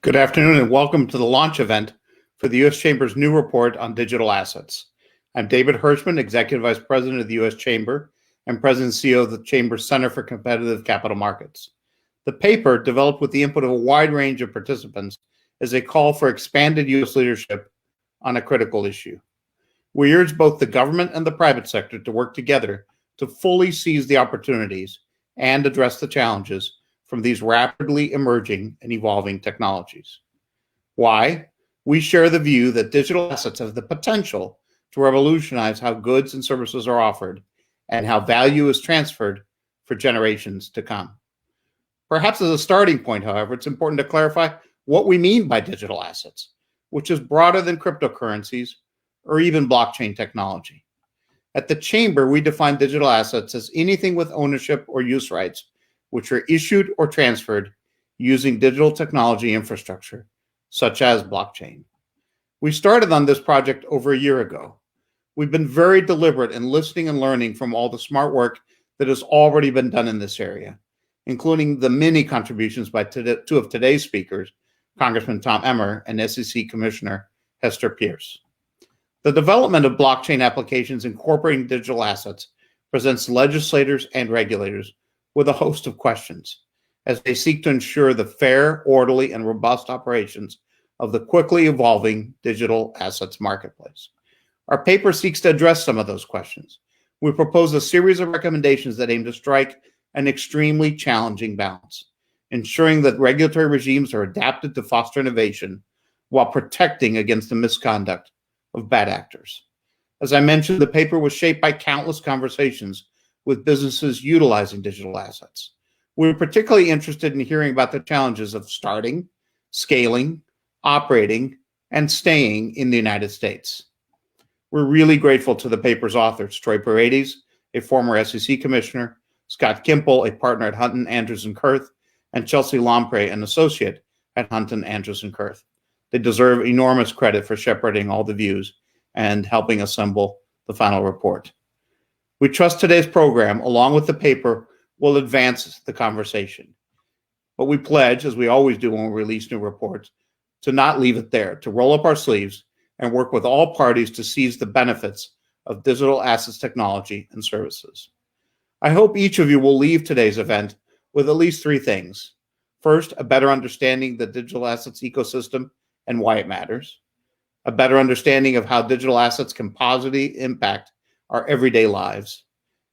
Good afternoon and welcome to the launch event for the U.S. Chamber's new report on digital assets. I'm David Hirschman, Executive Vice President of the U.S. Chamber and President and CEO of the Chamber's Center for Competitive Capital Markets. The paper, developed with the input of a wide range of participants, is a call for expanded U.S. leadership on a critical issue. We urge both the government and the private sector to work together to fully seize the opportunities and address the challenges from these rapidly emerging and evolving technologies. Why? We share the view that digital assets have the potential to revolutionize how goods and services are offered and how value is transferred for generations to come. Perhaps as a starting point, however, it's important to clarify what we mean by digital assets, which is broader than cryptocurrencies or even blockchain technology. At the Chamber, we define digital assets as anything with ownership or use rights which are issued or transferred using digital technology infrastructure, such as blockchain. We started on this project over a year ago. We've been very deliberate in listening and learning from all the smart work that has already been done in this area, including the many contributions by two of today's speakers, Congressman Tom Emmer and SEC Commissioner Hester Peirce. The development of blockchain applications incorporating digital assets presents legislators and regulators with a host of questions as they seek to ensure the fair, orderly, and robust operations of the quickly evolving digital assets marketplace. Our paper seeks to address some of those questions. We propose a series of recommendations that aim to strike an extremely challenging balance, ensuring that regulatory regimes are adapted to foster innovation while protecting against the misconduct of bad actors. As I mentioned, the paper was shaped by countless conversations with businesses utilizing digital assets. We're particularly interested in hearing about the challenges of starting, scaling, operating, and staying in the United States. We're really grateful to the paper's authors, Troy Paredes, a former SEC commissioner, Scott Kimple, a partner at Hunton Andrews & Kurth, and Chelsea Lamprey, an associate at Hunton Andrews & Kurth. They deserve enormous credit for shepherding all the views and helping assemble the final report. We trust today's program, along with the paper, will advance the conversation. But we pledge, as we always do when we release new reports, to not leave it there, to roll up our sleeves and work with all parties to seize the benefits of digital assets technology and services. I hope each of you will leave today's event with at least three things. First, a better understanding of the digital assets ecosystem and why it matters. A better understanding of how digital assets can positively impact our everyday lives.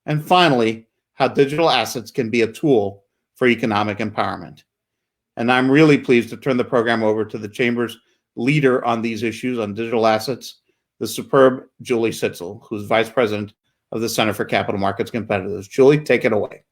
And finally, how digital assets can be a tool for economic empowerment. And I'm really pleased to turn the program over to the Chamber's leader on these issues on digital assets, the superb Julie Sitzel, who's Vice President of the Center for Capital Markets Competitiveness. Julie, take it away.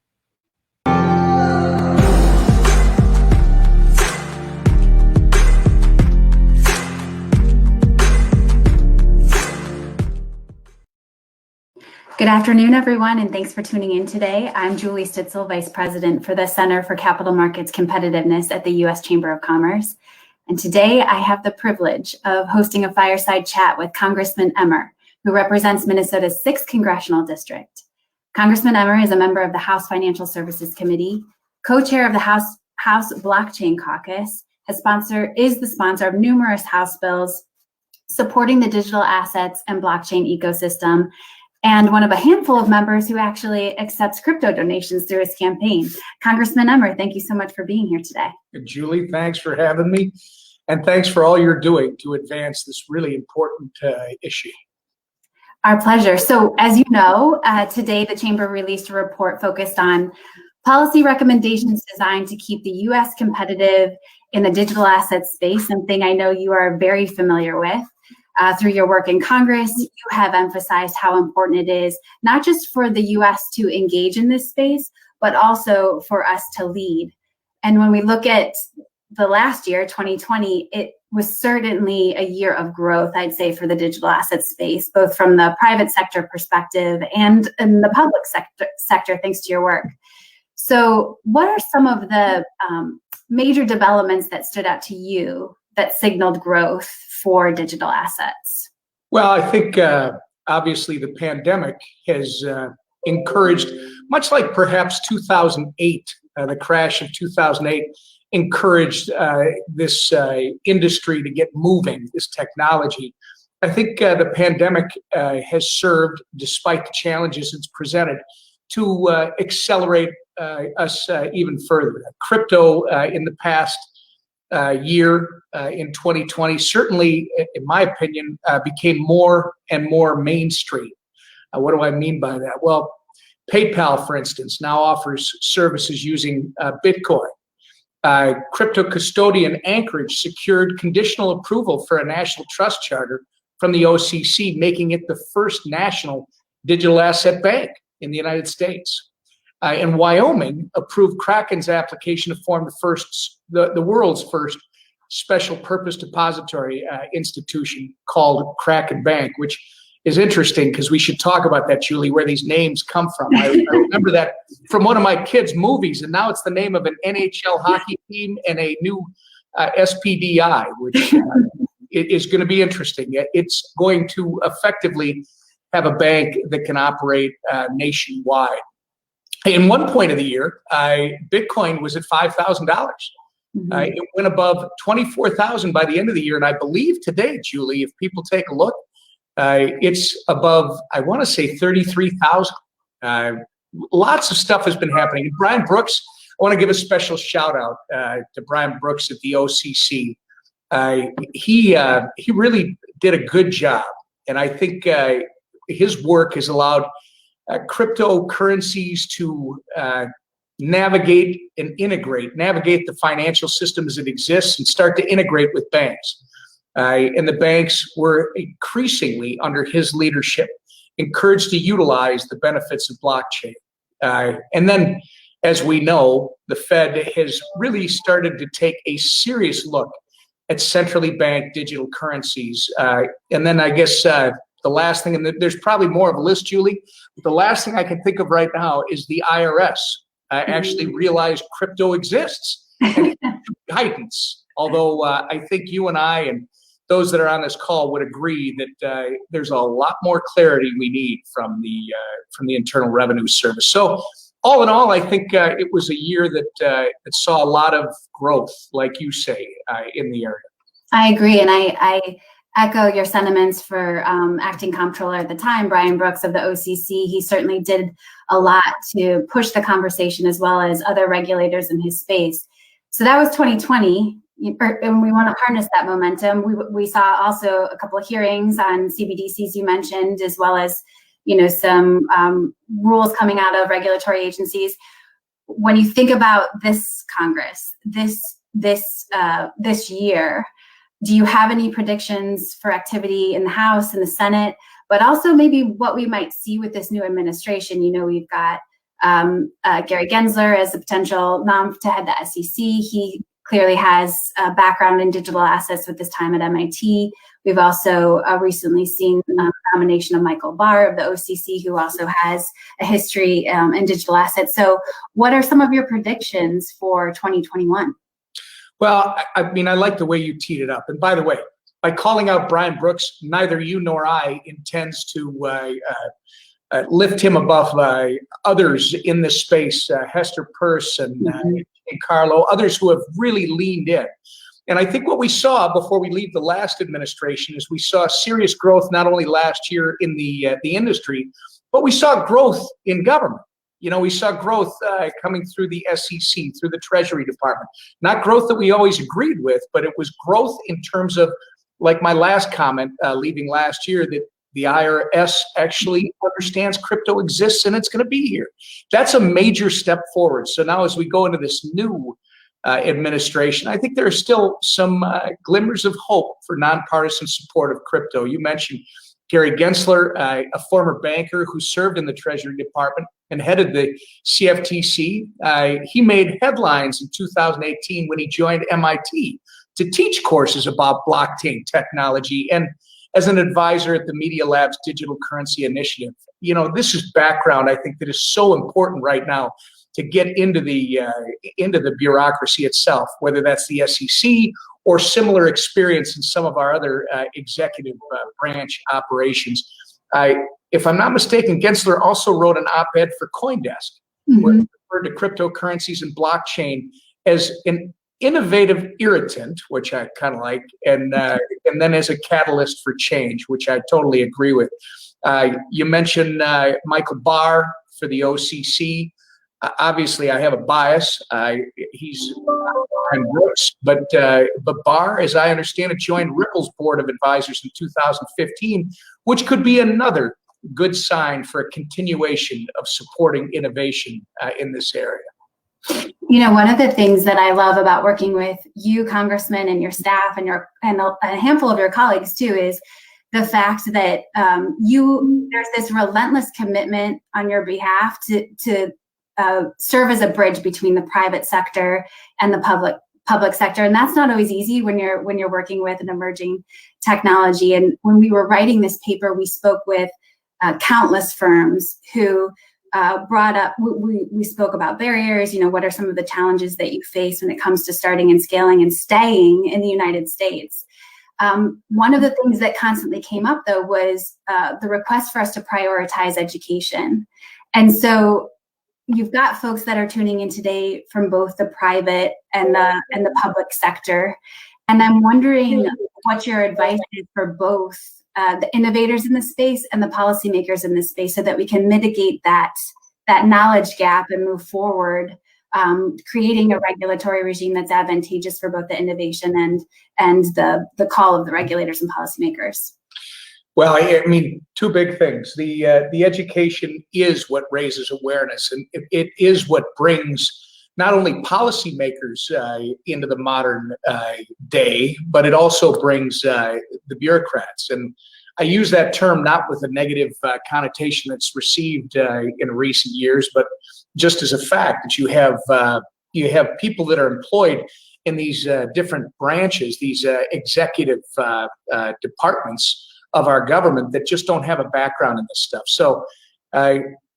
Good afternoon, everyone, and thanks for tuning in today. I'm Julie Stitzel, Vice President for the Center for Capital Markets Competitiveness at the U.S. Chamber of Commerce. And today I have the privilege of hosting a fireside chat with Congressman Emmer, who represents Minnesota's 6th Congressional District. Congressman Emmer is a member of the House Financial Services Committee, co-chair of the House Blockchain Caucus, is the sponsor of numerous House bills supporting the digital assets and blockchain ecosystem, and one of a handful of members who actually accepts crypto donations through his campaign. Congressman Emmer, thank you so much for being here today. Julie, thanks for having me, and thanks for all you're doing to advance this really important issue. Our pleasure. So as you know, today the Chamber released a report focused on policy recommendations designed to keep the U.S. competitive in the digital assets space, something I know you are very familiar with. Through your work in Congress, you have emphasized how important it is, not just for the U.S. to engage in this space, but also for us to lead. And when we look at the last year, 2020, it was certainly a year of growth, I'd say, for the digital asset space, both from the private sector perspective and in the public sector, thanks to your work. So what are some of the major developments that stood out to you that signaled growth for digital assets? Well, I think obviously the pandemic has encouraged, much like perhaps 2008, the crash of 2008, encouraged this industry to get moving, this technology. I think the pandemic has served, despite the challenges it's presented, to accelerate us even further. Crypto in the past year, in 2020, certainly, in my opinion, became more and more mainstream. What do I mean by that? Well, PayPal, for instance, now offers services using Bitcoin. Crypto custodian Anchorage secured conditional approval for a national trust charter from the OCC, making it the first national digital asset bank in the United States. And Wyoming approved Kraken's application to form the world's first special purpose depository institution called Kraken Bank, which is interesting because we should talk about that, Julie, where these names come from. I remember that from one of my kids' movies, and now it's the name of an NHL hockey team and a new SPDI, which is going to be interesting. It's going to effectively have a bank that can operate nationwide. In one point of the year, Bitcoin was at $5,000. It went above 24,000 by the end of the year, and I believe today, Julie, if people take a look, it's above, I want to say, 33,000. Lots of stuff has been happening. Brian Brooks, I want to give a special shout out to Brian Brooks at the OCC. He really did a good job, and I think his work has allowed cryptocurrencies to navigate the financial system as it exists and start to integrate with banks. And the banks were increasingly, under his leadership, encouraged to utilize the benefits of blockchain. And then, as we know, the Fed has really started to take a serious look at centrally banked digital currencies. And then I guess the last thing, and there's probably more of a list, Julie, but the last thing I can think of right now is the IRS actually realized crypto exists and guidance. Although I think you and I and those that are on this call would agree that there's a lot more clarity we need from the Internal Revenue Service. So all in all, I think it was a year that saw a lot of growth, like you say, in the area. I agree, and I echo your sentiments for acting comptroller at the time, Brian Brooks of the OCC. He certainly did a lot to push the conversation, as well as other regulators in his space. So that was 2020, and we want to harness that momentum. We saw also a couple of hearings on CBDCs you mentioned, as well as some rules coming out of regulatory agencies. When you think about this Congress, this year, do you have any predictions for activity in the House and the Senate, but also maybe what we might see with this new administration? We've got Gary Gensler as a potential nom to head the SEC. He clearly has a background in digital assets with his time at MIT. We've also recently seen the nomination of Michael Barr of the OCC, who also has a history in digital assets. So what are some of your predictions for 2021? Well, I mean, I like the way you teed it up. And by the way, by calling out Brian Brooks, neither you nor I intends to lift him above others in this space, Hester Peirce and Carlo, others who have really leaned in. And I think what we saw before we leave the last administration is we saw serious growth, not only last year in the industry, but we saw growth in government. We saw growth coming through the SEC, through the Treasury Department. Not growth that we always agreed with, but it was growth in terms of, like my last comment, leaving last year, that the IRS actually understands crypto exists and it's going to be here. That's a major step forward. So now as we go into this new administration, I think there are still some glimmers of hope for nonpartisan support of crypto. You mentioned Gary Gensler, a former banker who served in the Treasury Department and headed the CFTC. He made headlines in 2018 when he joined MIT to teach courses about blockchain technology and as an advisor at the Media Lab's Digital Currency Initiative. This is background, I think, that is so important right now to get into the bureaucracy itself, whether that's the SEC or similar experience in some of our other executive branch operations. If I'm not mistaken, Gensler also wrote an op-ed for CoinDesk, where he referred to cryptocurrencies and blockchain as an innovative irritant, which I kind of like, and then as a catalyst for change, which I totally agree with. You mentioned Michael Barr for the OCC. Obviously, I have a bias. He's on Brooks, but Barr, as I understand it, joined Ripple's board of advisors in 2015, which could be another good sign for a continuation of supporting innovation in this area. You know, one of the things that I love about working with you, Congressman, and your staff, and a handful of your colleagues too, is the fact that there's this relentless commitment on your behalf to serve as a bridge between the private sector and the public sector, and that's not always easy when you're working with an emerging technology. And when we were writing this paper, we spoke with countless firms who brought up, we spoke about barriers, you know, what are some of the challenges that you face when it comes to starting and scaling and staying in the United States. One of the things that constantly came up, though, was the request for us to prioritize education. And so you've got folks that are tuning in today from both the private and the public sector. And I'm wondering what your advice is for both the innovators in the space and the policymakers in this space, so that we can mitigate that knowledge gap and move forward, creating a regulatory regime that's advantageous for both the innovation and the call of the regulators and policymakers. Well, I mean, two big things. The education is what raises awareness, and it is what brings not only policymakers into the modern day, but it also brings the bureaucrats. And I use that term not with a negative connotation that's received in recent years, but just as a fact that you have people that are employed in these different branches, these executive departments of our government that just don't have a background in this stuff. So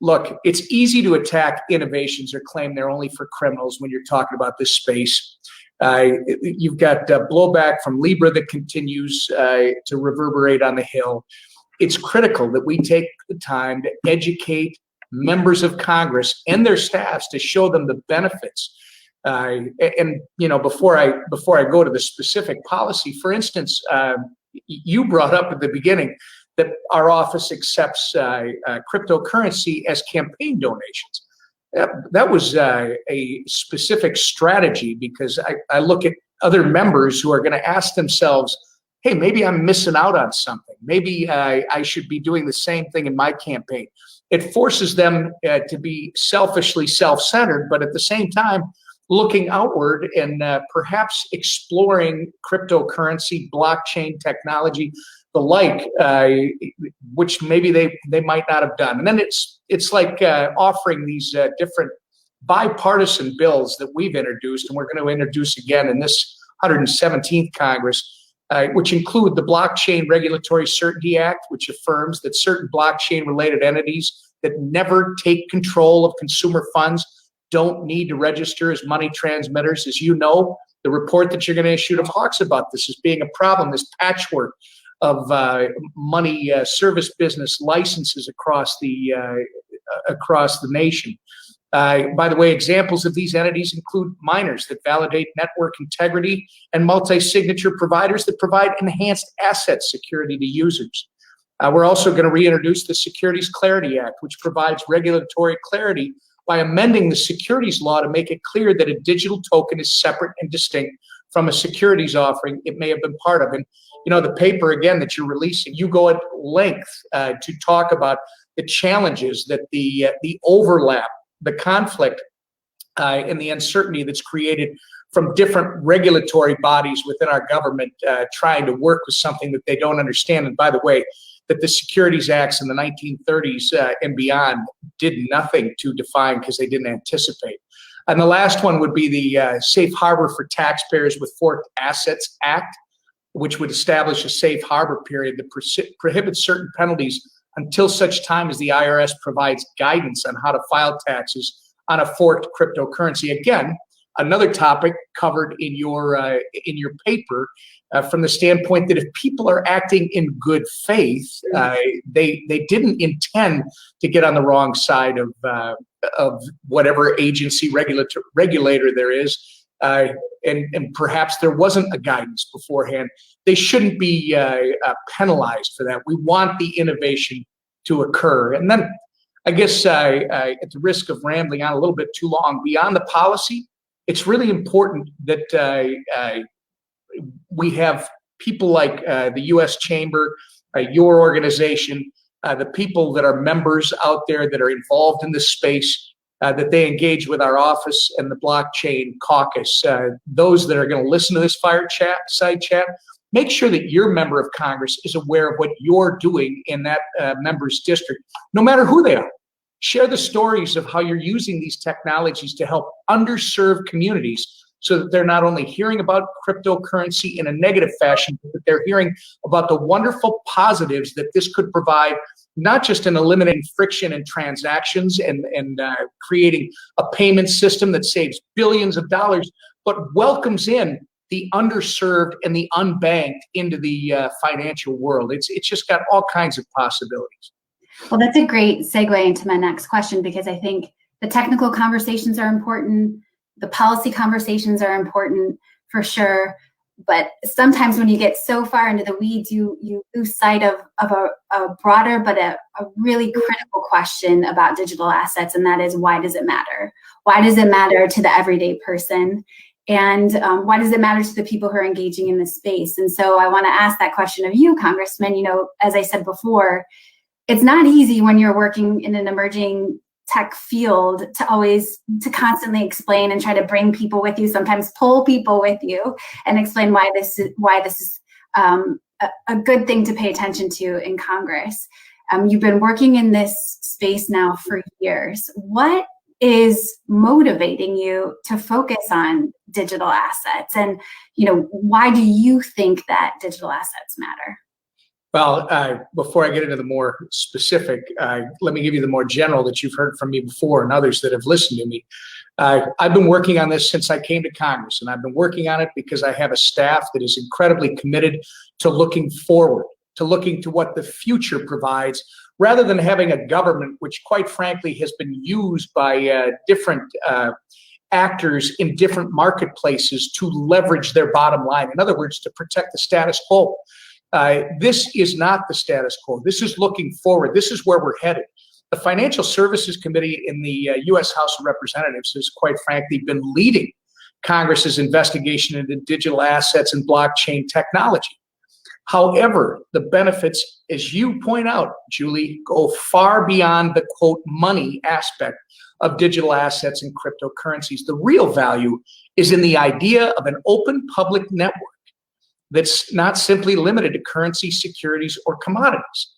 look, it's easy to attack innovations or claim they're only for criminals when you're talking about this space. You've got blowback from Libra that continues to reverberate on the Hill. It's critical that we take the time to educate members of Congress and their staffs to show them the benefits. And you know, before I go to the specific policy, for instance, you brought up at the beginning that our office accepts cryptocurrency as campaign donations. That was a specific strategy, because I look at other members who are going to ask themselves, hey, maybe I'm missing out on something. Maybe I should be doing the same thing in my campaign. It forces them to be selfishly self-centered, but at the same time, looking outward and perhaps exploring cryptocurrency, blockchain technology, the like, which maybe they might not have done. And then it's like offering these different bipartisan bills that we've introduced, and we're going to introduce again in this 117th Congress, which include the Blockchain Regulatory Certainty Act, which affirms that certain blockchain-related entities that never take control of consumer funds don't need to register as money transmitters. As you know, the report that you're going to issue talks about this as being a problem, this patchwork of money service business licenses across the nation. By the way, examples of these entities include miners that validate network integrity and multi-signature providers that provide enhanced asset security to users. We're also going to reintroduce the Securities Clarity Act, which provides regulatory clarity by amending the securities law to make it clear that a digital token is separate and distinct from a securities offering it may have been part of. And you know, the paper, again, that you're releasing, you go at length to talk about the challenges that the overlap, the conflict, and the uncertainty that's created from different regulatory bodies within our government trying to work with something that they don't understand. And by the way, that the Securities Acts in the 1930s and beyond did nothing to define because they didn't anticipate. And the last one would be the Safe Harbor for Taxpayers with Forked Assets Act, which would establish a safe harbor period that prohibits certain penalties until such time as the IRS provides guidance on how to file taxes on a forked cryptocurrency. Again, another topic covered in your paper from the standpoint that if people are acting in good faith, they didn't intend to get on the wrong side of whatever agency regulator there is. and perhaps there wasn't a guidance beforehand, they shouldn't be penalized for that. We want the innovation to occur. And then I guess at the risk of rambling on a little bit too long, beyond the policy, it's really important that we have people like the U.S. Chamber, your organization, the people that are members out there that are involved in this space, that they engage with our office and the blockchain caucus. Those that are going to listen to this fireside chat, make sure that your member of Congress is aware of what you're doing in that member's district, no matter who they are. Share the stories of how you're using these technologies to help underserved communities so that they're not only hearing about cryptocurrency in a negative fashion, but they're hearing about the wonderful positives that this could provide, not just in eliminating friction and transactions and creating a payment system that saves billions of dollars, but welcomes in the underserved and the unbanked into the financial world. It's just got all kinds of possibilities. Well, that's a great segue into my next question, because I think the technical conversations are important. The policy conversations are important for sure. But sometimes when you get so far into the weeds, you lose sight of a broader but a really critical question about digital assets, and that is, why does it matter? Why does it matter to the everyday person? And why does it matter to the people who are engaging in this space? And so I want to ask that question of you, Congressman. You know, as I said before, it's not easy when you're working in an emerging tech field to constantly explain and try to bring people with you, sometimes pull people with you and explain why this is a good thing to pay attention to in Congress. You've been working in this space now for years. What is motivating you to focus on digital assets? And, you know, why do you think that digital assets matter? Well, before I get into the more specific, let me give you the more general that you've heard from me before and others that have listened to me. I've been working on this since I came to Congress, and I've been working on it because I have a staff that is incredibly committed to looking forward, to looking to what the future provides, rather than having a government which, quite frankly, has been used by different actors in different marketplaces to leverage their bottom line. In other words, to protect the status quo. This is not the status quo. This is looking forward. This is where we're headed. The Financial Services Committee in the U.S. House of Representatives has, quite frankly, been leading Congress's investigation into digital assets and blockchain technology. However, the benefits, as you point out, Julie, go far beyond the, quote, money aspect of digital assets and cryptocurrencies. The real value is in the idea of an open public network that's not simply limited to currency, securities, or commodities.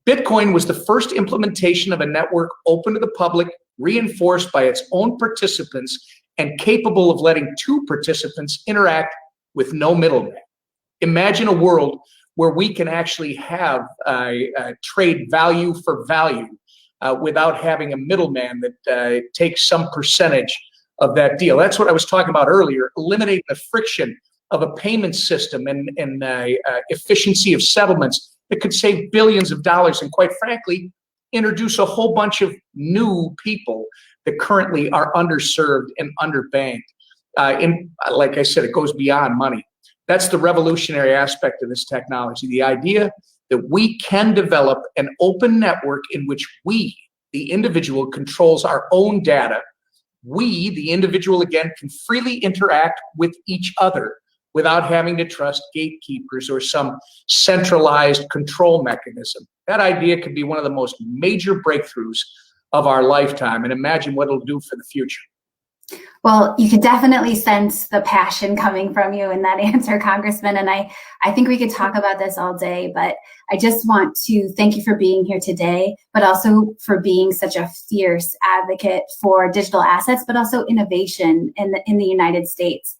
Bitcoin was the first implementation of a network open to the public, reinforced by its own participants, and capable of letting two participants interact with no middleman. Imagine a world where we can actually have trade value for value without having a middleman that takes some percentage of that deal. That's what I was talking about earlier, eliminating the friction of a payment system and efficiency of settlements that could save billions of dollars and, quite frankly, introduce a whole bunch of new people that currently are underserved and underbanked. And like I said, it goes beyond money. That's the revolutionary aspect of this technology, the idea that we can develop an open network in which we, the individual, controls our own data. We, the individual, again, can freely interact with each other without having to trust gatekeepers or some centralized control mechanism. That idea could be one of the most major breakthroughs of our lifetime, and imagine what it'll do for the future. Well, you could definitely sense the passion coming from you in that answer, Congressman, and I think we could talk about this all day, but I just want to thank you for being here today, but also for being such a fierce advocate for digital assets, but also innovation in the United States.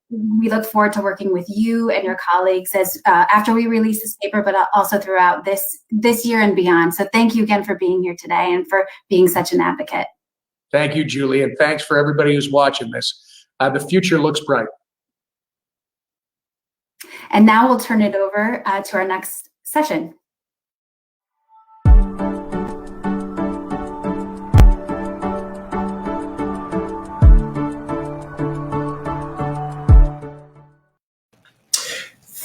We look forward to working with you and your colleagues as after we release this paper, but also throughout this year and beyond. So thank you again for being here today and for being such an advocate. Thank you, Julie, and thanks for everybody who's watching this. The future looks bright. And now we'll turn it over to our next session.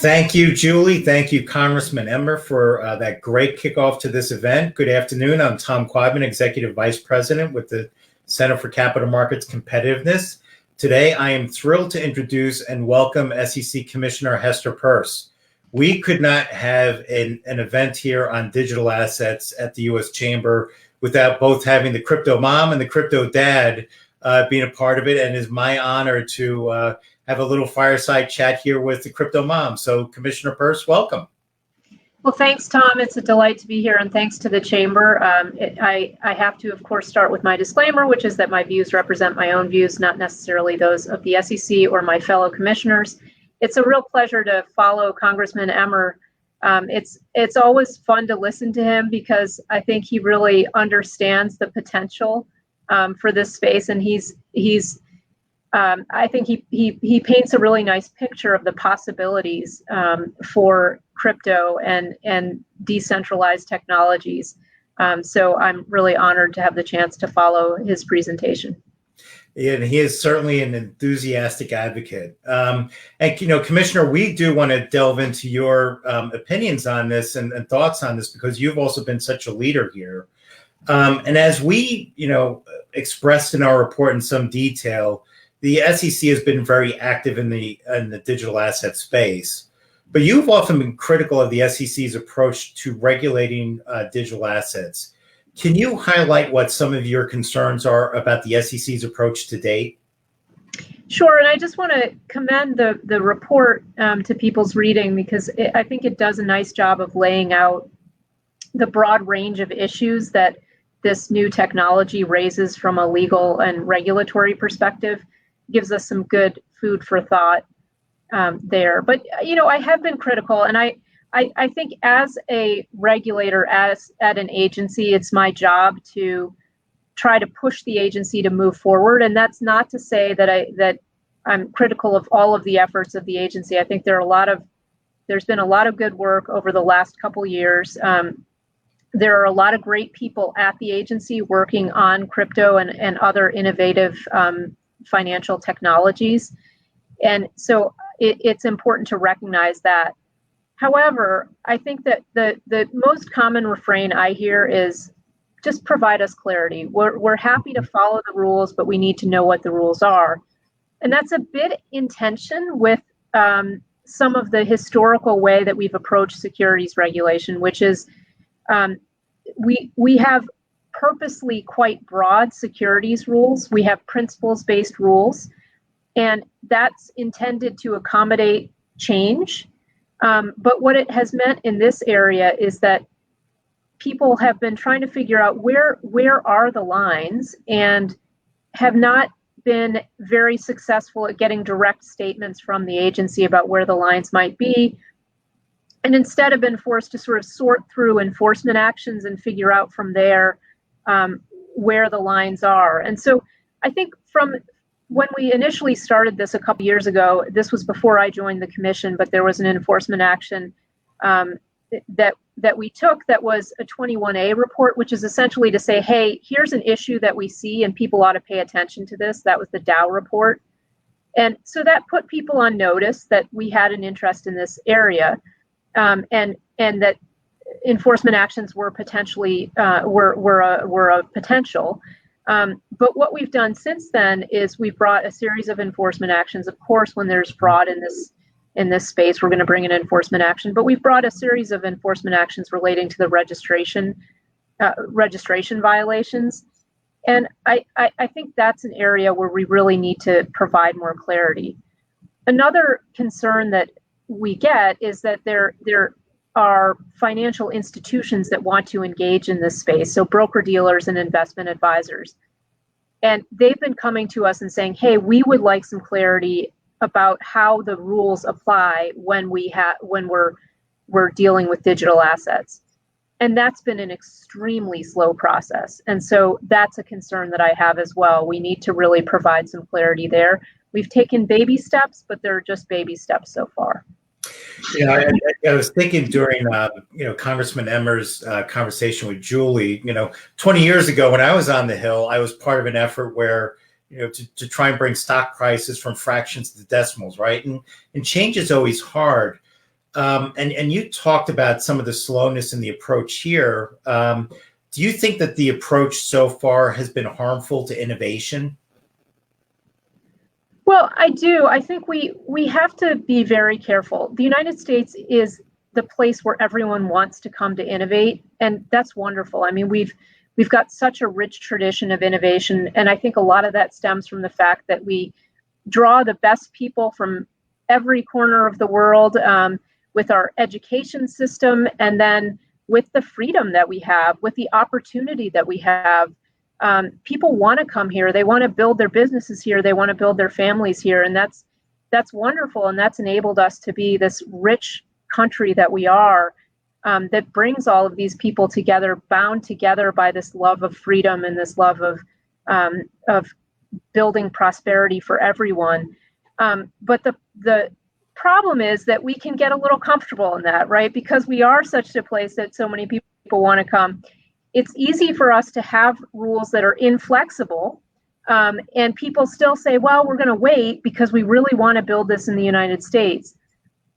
Thank you, Julie. Thank you, Congressman Emmer, for that great kickoff to this event. Good afternoon. I'm Tom Quadman, Executive Vice President with the Center for Capital Markets Competitiveness. Today, I am thrilled to introduce and welcome SEC Commissioner Hester Peirce. We could not have an event here on digital assets at the U.S. Chamber without both having the crypto mom and the crypto dad being a part of it, and it's my honor to have a little fireside chat here with the crypto mom. So Commissioner Peirce, welcome. Well, thanks, Tom. It's a delight to be here, and thanks to the Chamber. I have to, of course, start with my disclaimer, which is that my views represent my own views, not necessarily those of the SEC or my fellow commissioners. It's a real pleasure to follow Congressman Emmer. It's always fun to listen to him because I think he really understands the potential for this space, and I think he paints a really nice picture of the possibilities for crypto and decentralized technologies. So I'm really honored to have the chance to follow his presentation. And he is certainly an enthusiastic advocate. And, Commissioner, we do want to delve into your opinions on this and thoughts on this, because you've also been such a leader here. And as we, expressed in our report in some detail, the SEC has been very active in the digital asset space. But you've often been critical of the SEC's approach to regulating digital assets. Can you highlight what some of your concerns are about the SEC's approach to date? Sure, and I just want to commend the report to people's reading, because I think it does a nice job of laying out the broad range of issues that this new technology raises from a legal and regulatory perspective. Gives us some good food for thought there. But, I have been critical, and I think as a regulator, at an agency, it's my job to try to push the agency to move forward. And that's not to say that I'm critical of all of the efforts of the agency. I think there's been a lot of good work over the last couple years. There are a lot of great people at the agency working on crypto and other innovative financial technologies. And so it's important to recognize that. However, I think that the most common refrain I hear is just provide us clarity. We're happy to follow the rules, but we need to know what the rules are. And that's a bit in tension with some of the historical way that we've approached securities regulation, which is we have purposely quite broad securities rules. We have principles-based rules, and that's intended to accommodate change. But what it has meant in this area is that people have been trying to figure out where are the lines, and have not been very successful at getting direct statements from the agency about where the lines might be, and instead have been forced to sort of sort through enforcement actions and figure out from there where the lines are. And so I think from when we initially started this a couple years ago, this was before I joined the commission, but there was an enforcement action that we took that was a 21A report, which is essentially to say, hey, here's an issue that we see and people ought to pay attention to this. That was the Dow report. And so that put people on notice that we had an interest in this area, and that enforcement actions were potentially were a potential. But what we've done since then is we've brought a series of enforcement actions. Of course, when there's fraud in this space, we're going to bring an enforcement action. But we've brought a series of enforcement actions relating to the registration violations. And I think that's an area where we really need to provide more clarity. Another concern that we get is that there are financial institutions that want to engage in this space, so broker-dealers and investment advisors. And they've been coming to us and saying, hey, we would like some clarity about how the rules apply when we're dealing with digital assets. And that's been an extremely slow process. And so that's a concern that I have as well. We need to really provide some clarity there. We've taken baby steps, but they're just baby steps so far. I was thinking during, Congressman Emmer's conversation with Julie, 20 years ago when I was on the Hill, I was part of an effort where, to try and bring stock prices from fractions to decimals, right? And change is always hard. and you talked about some of the slowness in the approach here. Do you think that the approach so far has been harmful to innovation? Well, I do. I think we have to be very careful. The United States is the place where everyone wants to come to innovate, and that's wonderful. I mean, we've got such a rich tradition of innovation, and I think a lot of that stems from the fact that we draw the best people from every corner of the world with our education system, and then with the freedom that we have, with the opportunity that we have. People want to come here. They want to build their businesses here. They want to build their families here, and that's wonderful. And that's enabled us to be this rich country that we are, that brings all of these people together, bound together by this love of freedom and this love of building prosperity for everyone. But the problem is that we can get a little comfortable in that, right? Because we are such a place that so many people want to come. It's easy for us to have rules that are inflexible, and people still say, well, we're going to wait because we really want to build this in the United States.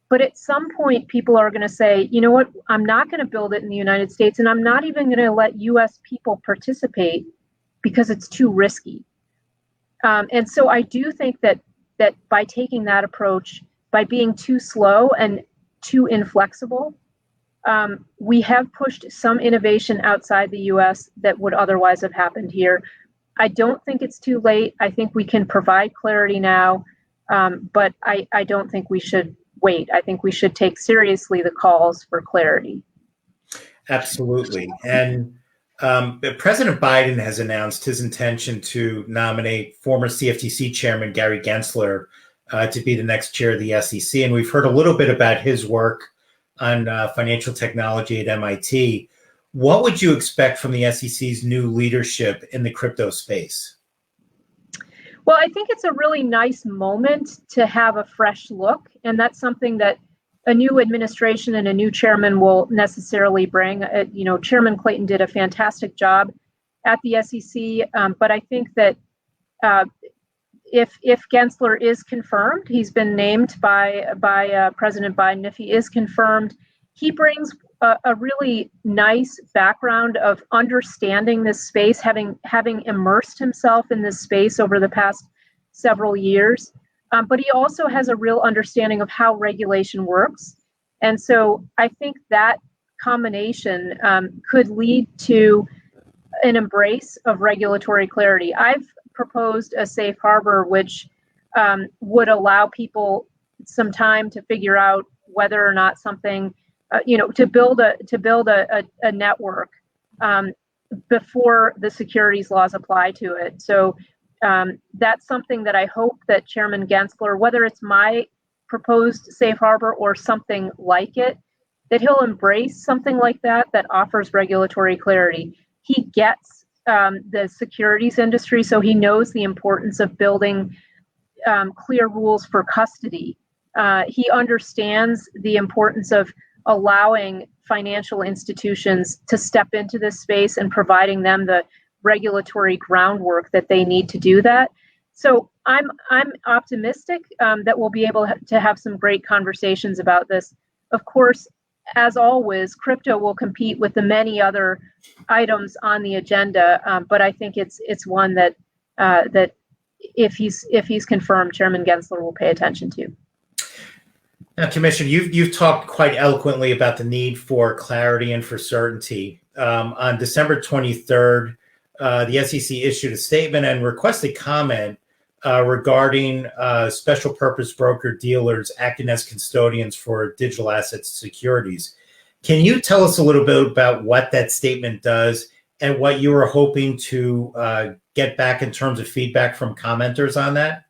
But at some point, people are going to say, you know what, I'm not going to build it in the United States, and I'm not even going to let US people participate because it's too risky. And so I do think that by taking that approach, by being too slow and too inflexible, we have pushed some innovation outside the US that would otherwise have happened here. I don't think it's too late. I think we can provide clarity now, but I don't think we should wait. I think we should take seriously the calls for clarity. Absolutely. And President Biden has announced his intention to nominate former CFTC Chairman Gary Gensler to be the next chair of the SEC. And we've heard a little bit about his work on financial technology at MIT. What would you expect from the SEC's new leadership in the crypto space? Well, I think it's a really nice moment to have a fresh look, and that's something that a new administration and a new chairman will necessarily bring. Chairman Clayton did a fantastic job at the SEC, but I think that if Gensler is confirmed, he's been named by President Biden. If he is confirmed, he brings a really nice background of understanding this space, having immersed himself in this space over the past several years. But he also has a real understanding of how regulation works. And so I think that combination could lead to an embrace of regulatory clarity. I've proposed a safe harbor, which would allow people some time to figure out whether or not something, to build a network before the securities laws apply to it. So that's something that I hope that Chairman Gensler, whether it's my proposed safe harbor or something like it, that he'll embrace something like that offers regulatory clarity. He gets the securities industry, so he knows the importance of building clear rules for custody. He understands the importance of allowing financial institutions to step into this space and providing them the regulatory groundwork that they need to do that. So I'm optimistic that we'll be able to have some great conversations about this. Of course, as always, crypto will compete with the many other items on the agenda, but I think it's one that if he's confirmed, Chairman Gensler will pay attention to. Now, Commissioner, you've talked quite eloquently about the need for clarity and for certainty. On December 23rd, the SEC issued a statement and requested comment regarding special purpose broker dealers acting as custodians for digital assets securities. Can you tell us a little bit about what that statement does and what you were hoping to get back in terms of feedback from commenters on that?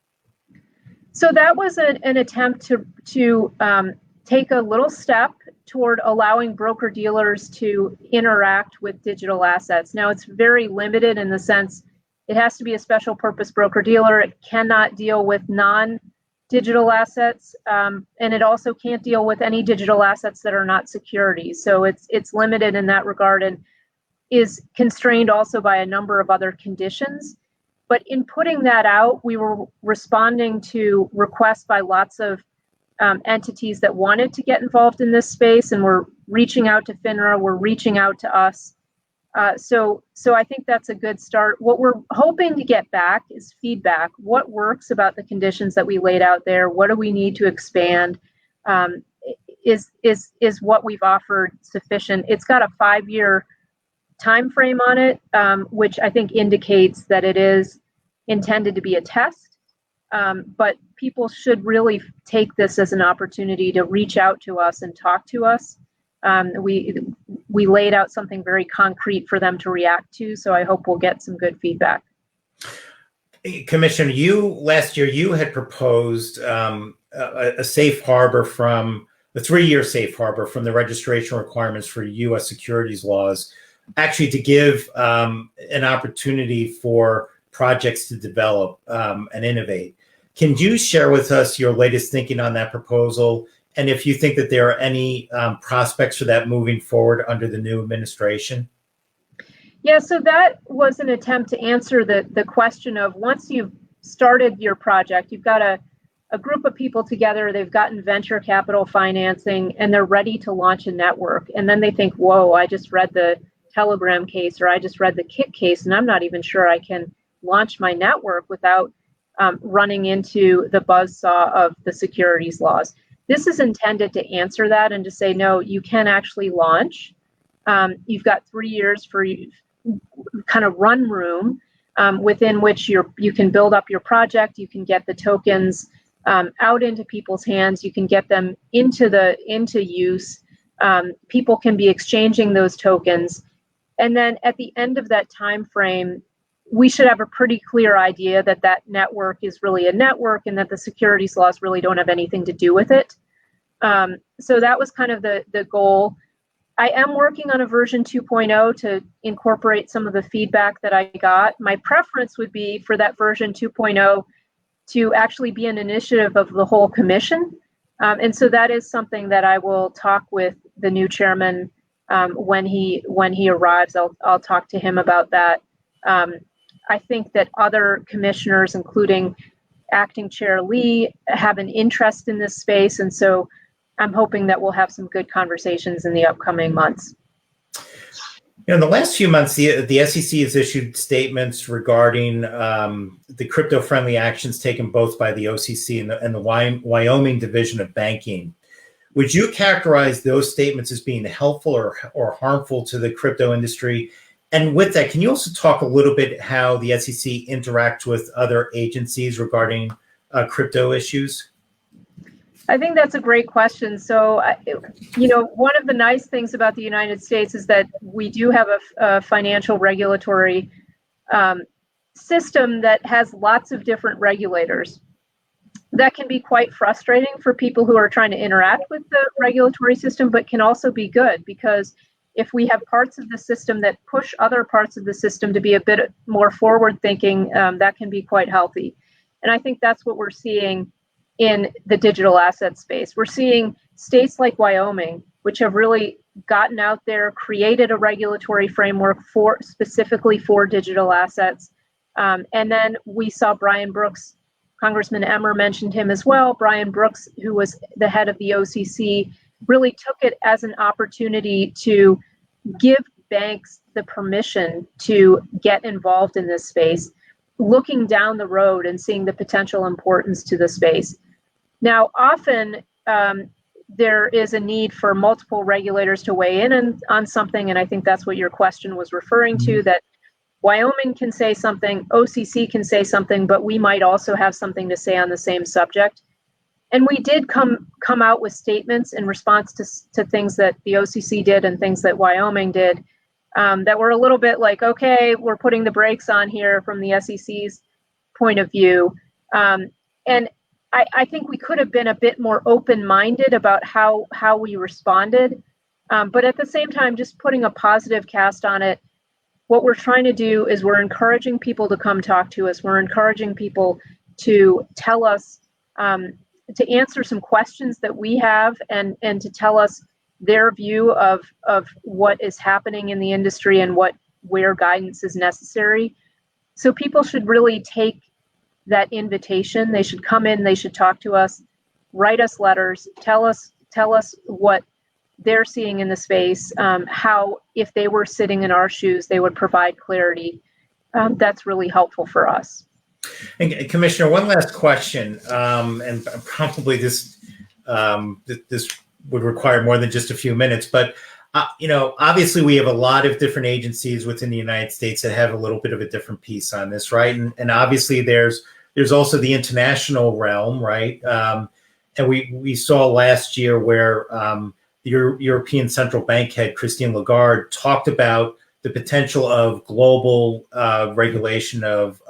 So that was an attempt to take a little step toward allowing broker dealers to interact with digital assets. Now, it's very limited in the sense it has to be a special purpose broker dealer. It cannot deal with non-digital assets, and it also can't deal with any digital assets that are not securities. So it's limited in that regard and is constrained also by a number of other conditions. But in putting that out, we were responding to requests by lots of entities that wanted to get involved in this space and were reaching out to FINRA, were reaching out to us. So I think that's a good start. What we're hoping to get back is feedback. What works about the conditions that we laid out there? What do we need to expand? Is what we've offered sufficient? It's got a 5-year time frame on it, which I think indicates that it is intended to be a test. But people should really take this as an opportunity to reach out to us and talk to us. We laid out something very concrete for them to react to, so I hope we'll get some good feedback. Commissioner, last year you had proposed a safe harbor from the 3-year safe harbor from the registration requirements for U.S. securities laws, actually to give an opportunity for projects to develop and innovate. Can you share with us your latest thinking on that proposal, and if you think that there are any prospects for that moving forward under the new administration? Yeah, so that was an attempt to answer the question of, once you've started your project, you've got a group of people together, they've gotten venture capital financing, and they're ready to launch a network. And then they think, whoa, I just read the Telegram case, or I just read the Kik case, and I'm not even sure I can launch my network without running into the buzzsaw of the securities laws. This is intended to answer that and to say, no, you can actually launch. You've got 3 years for kind of run room within which you can build up your project, you can get the tokens out into people's hands, you can get them into use. People can be exchanging those tokens. And then at the end of that time frame, we should have a pretty clear idea that that network is really a network and that the securities laws really don't have anything to do with it. So that was kind of the goal. I am working on a version 2.0 to incorporate some of the feedback that I got. My preference would be for that version 2.0 to actually be an initiative of the whole commission. And so that is something that I will talk with the new chairman when he arrives. I'll talk to him about that. I think that other commissioners, including Acting Chair Lee, have an interest in this space. And so I'm hoping that we'll have some good conversations in the upcoming months. In the last few months, the SEC has issued statements regarding the crypto-friendly actions taken both by the OCC and the Wyoming Division of Banking. Would you characterize those statements as being helpful or harmful to the crypto industry? And with that, can you also talk a little bit how the SEC interacts with other agencies regarding crypto issues? I think that's a great question. So, one of the nice things about the United States is that we do have a financial regulatory system that has lots of different regulators. That can be quite frustrating for people who are trying to interact with the regulatory system, but can also be good, because if we have parts of the system that push other parts of the system to be a bit more forward-thinking, that can be quite healthy. And I think that's what we're seeing in the digital asset space. We're seeing states like Wyoming, which have really gotten out there, created a regulatory framework specifically for digital assets. And then we saw Brian Brooks, Congressman Emmer mentioned him as well. Brian Brooks, who was the head of the OCC, really took it as an opportunity to give banks the permission to get involved in this space, looking down the road and seeing the potential importance to the space. Now, often there is a need for multiple regulators to weigh in on something, and I think that's what your question was referring to, that Wyoming can say something, OCC can say something, but we might also have something to say on the same subject. And we did come out with statements in response to things that the OCC did and things that Wyoming did that were a little bit like, okay, we're putting the brakes on here from the SEC's point of view. And I think we could have been a bit more open-minded about how we responded. But at the same time, just putting a positive cast on it, what we're trying to do is we're encouraging people to come talk to us. We're encouraging people to tell us, to answer some questions that we have, and to tell us their view of what is happening in the industry and where guidance is necessary. So people should really take that invitation. They should come in, they should talk to us. write us letters, tell us what they're seeing in the space, how, if they were sitting in our shoes, they would provide clarity. That's really helpful for us. And Commissioner, one last question, and probably this would require more than just a few minutes, but obviously we have a lot of different agencies within the United States that have a little bit of a different piece on this, right? And obviously there's also the international realm, right? And we saw last year where the European Central Bank head, Christine Lagarde, talked about the potential of global regulation of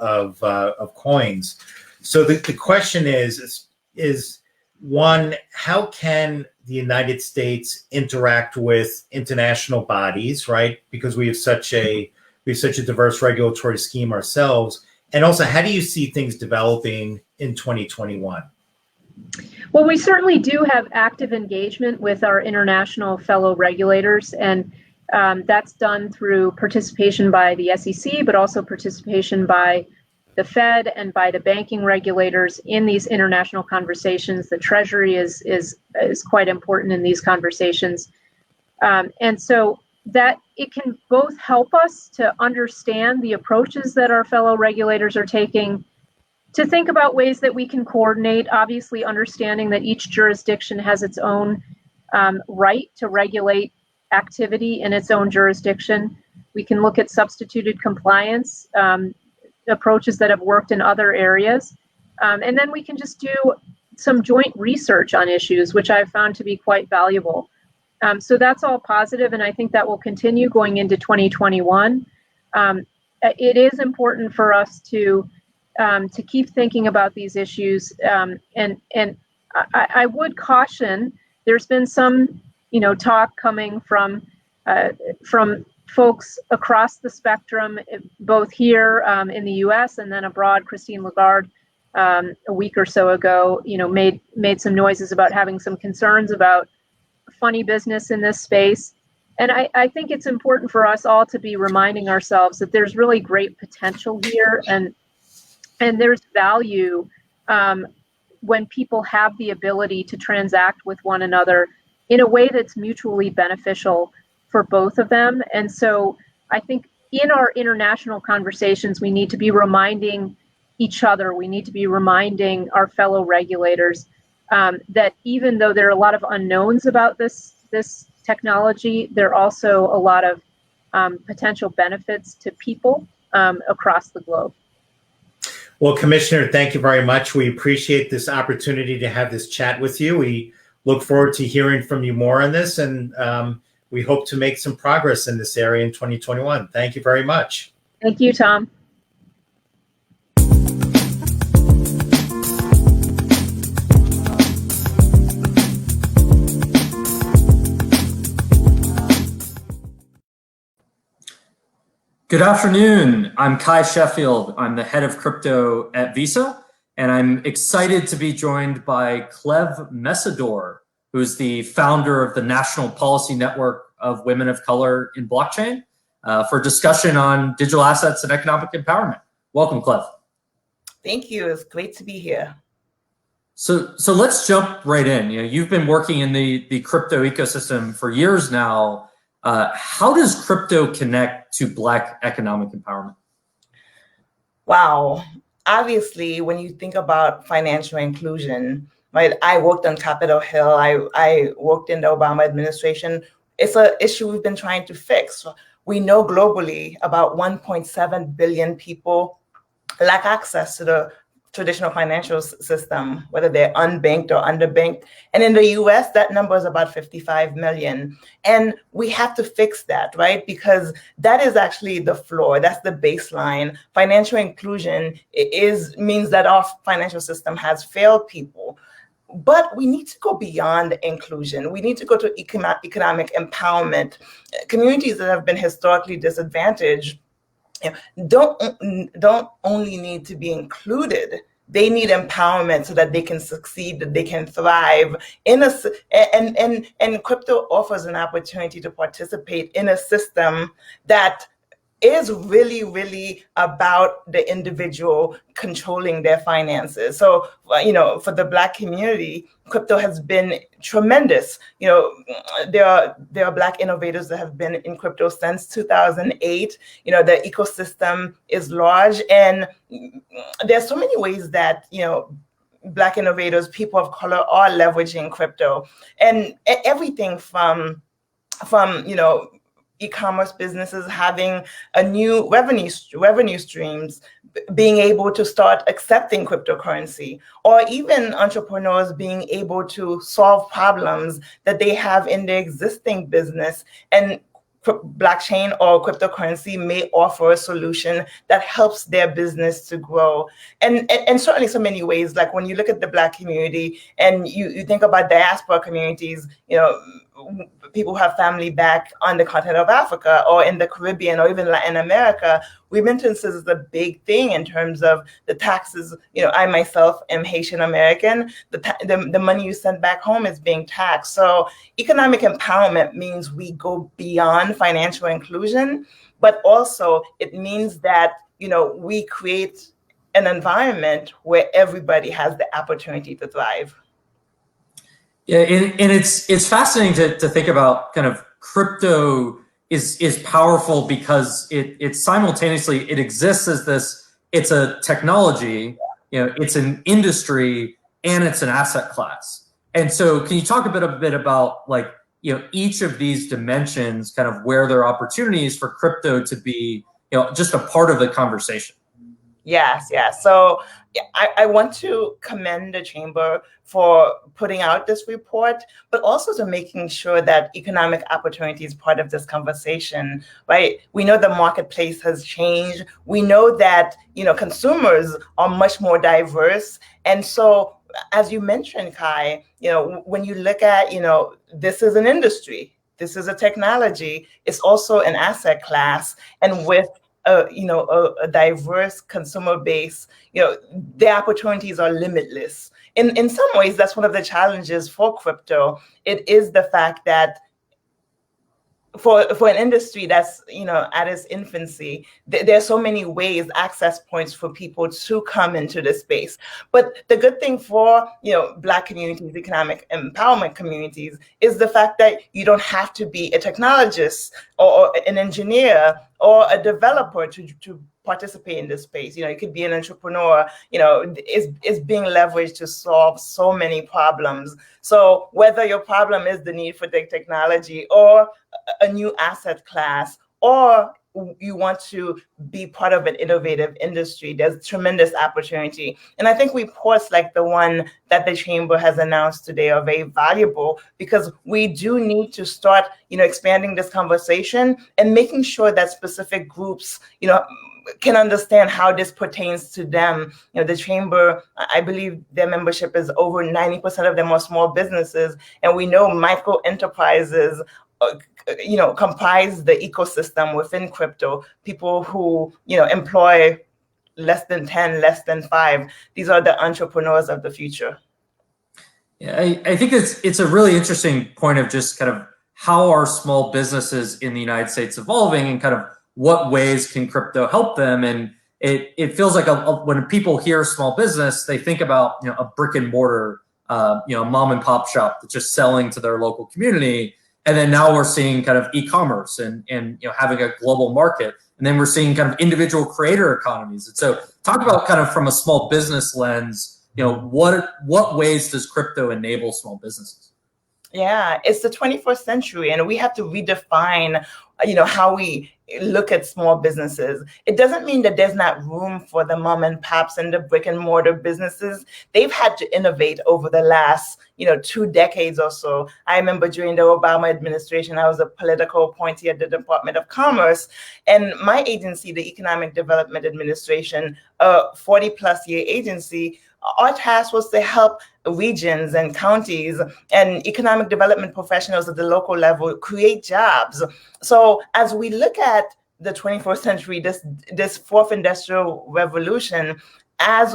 coins. So the question is one, how can the United States interact with international bodies, right? Because we have such a diverse regulatory scheme ourselves. And also, how do you see things developing in 2021? Well, we certainly do have active engagement with our international fellow regulators, and that's done through participation by the SEC, but also participation by the Fed and by the banking regulators in these international conversations. The Treasury is quite important in these conversations. And so that it can both help us to understand the approaches that our fellow regulators are taking, to think about ways that we can coordinate, obviously understanding that each jurisdiction has its own right to regulate activity in its own jurisdiction. We can look at substituted compliance approaches that have worked in other areas. And then we can just do some joint research on issues, which I've found to be quite valuable. So that's all positive, and I think that will continue going into 2021. It is important for us to keep thinking about these issues, and I would caution. There's been some, talk coming from folks across the spectrum, both here in the U.S. and then abroad. Christine Lagarde, a week or so ago, made some noises about having some concerns about funny business in this space. And I think it's important for us all to be reminding ourselves that there's really great potential here, and there's value when people have the ability to transact with one another in a way that's mutually beneficial for both of them. And so I think in our international conversations, we need to be reminding each other, we need to be reminding our fellow regulators that even though there are a lot of unknowns about this technology, there are also a lot of potential benefits to people across the globe. Well, Commissioner, thank you very much. We appreciate this opportunity to have this chat with you. We look forward to hearing from you more on this, and we hope to make some progress in this area in 2021. Thank you very much. Thank you, Tom. Good afternoon. I'm Kai Sheffield. I'm the head of crypto at Visa, and I'm excited to be joined by Clev Messidor, who's the founder of the National Policy Network of Women of Color in Blockchain, for discussion on digital assets and economic empowerment. Welcome, Clev. Thank you. It's great to be here. So let's jump right in. You've been working in the crypto ecosystem for years now. How does crypto connect to Black economic empowerment? Wow. Obviously, when you think about financial inclusion, right? I worked on Capitol Hill. I worked in the Obama administration. It's an issue we've been trying to fix. We know globally about 1.7 billion people lack access to the traditional financial system, whether they're unbanked or underbanked. And in the US, that number is about 55 million. And we have to fix that, right? Because that is actually the floor. That's the baseline. Financial inclusion means that our financial system has failed people. But we need to go beyond inclusion. We need to go to economic empowerment. Communities that have been historically disadvantaged don't only need to be included, they need empowerment so that they can succeed, that they can thrive and crypto offers an opportunity to participate in a system that is really, really about the individual controlling their finances. So, for the Black community, crypto has been tremendous. There are Black innovators that have been in crypto since 2008. The ecosystem is large, and there's so many ways that, Black innovators, people of color, are leveraging crypto, and everything from e-commerce businesses having a new revenue streams, being able to start accepting cryptocurrency, or even entrepreneurs being able to solve problems that they have in their existing business, and blockchain or cryptocurrency may offer a solution that helps their business to grow. And certainly so many ways, like when you look at the Black community and you think about diaspora communities, people who have family back on the continent of Africa or in the Caribbean or even Latin America, remittances is a big thing in terms of the taxes. I myself am Haitian American. The money you send back home is being taxed. So economic empowerment means we go beyond financial inclusion, but also it means that, we create an environment where everybody has the opportunity to thrive. Yeah, and it's fascinating to think about kind of crypto is powerful because it simultaneously it exists as this, it's a technology, it's an industry, and it's an asset class. And so can you talk a bit about like, each of these dimensions, kind of where there are opportunities for crypto to be, just a part of the conversation? Yes. So I want to commend the Chamber for putting out this report, but also to making sure that economic opportunity is part of this conversation, right? We know the marketplace has changed. We know that, consumers are much more diverse. And so, as you mentioned, Kai, when you look at, this is an industry, this is a technology, it's also an asset class. And with a diverse consumer base, the opportunities are limitless. In some ways, that's one of the challenges for crypto. It is the fact that for an industry that's at its infancy, there are so many ways, access points for people to come into this space. But the good thing for Black communities, economic empowerment communities, is the fact that you don't have to be a technologist or an engineer or a developer to participate in this space. You could be an entrepreneur. Is being leveraged to solve so many problems. So whether your problem is the need for the technology or a new asset class, or you want to be part of an innovative industry, there's tremendous opportunity. And I think reports like the one that the Chamber has announced today are very valuable, because we do need to start, expanding this conversation and making sure that specific groups, can understand how this pertains to them. The Chamber, I believe their membership is over 90% of them are small businesses. And we know micro enterprises comprise the ecosystem within crypto. People who, employ less than 10, less than 5. These are the entrepreneurs of the future. Yeah, I think it's a really interesting point of just kind of how are small businesses in the United States evolving, and kind of what ways can crypto help them. And it feels like when people hear small business, they think about a brick and mortar, mom and pop shop that's just selling to their local community. And then now we're seeing kind of e-commerce and having a global market. And then we're seeing kind of individual creator economies. And so talk about kind of from a small business lens, what ways does crypto enable small businesses? Yeah, it's the 21st century, and we have to redefine, how we look at small businesses. It doesn't mean that there's not room for the mom and pops and the brick and mortar businesses. They've had to innovate over the last, 2 decades or so. I remember during the Obama administration, I was a political appointee at the Department of Commerce, and my agency, the Economic Development Administration, a 40+ year agency, our task was to help regions and counties and economic development professionals at the local level create jobs. So as we look at the 21st century, this fourth industrial revolution, as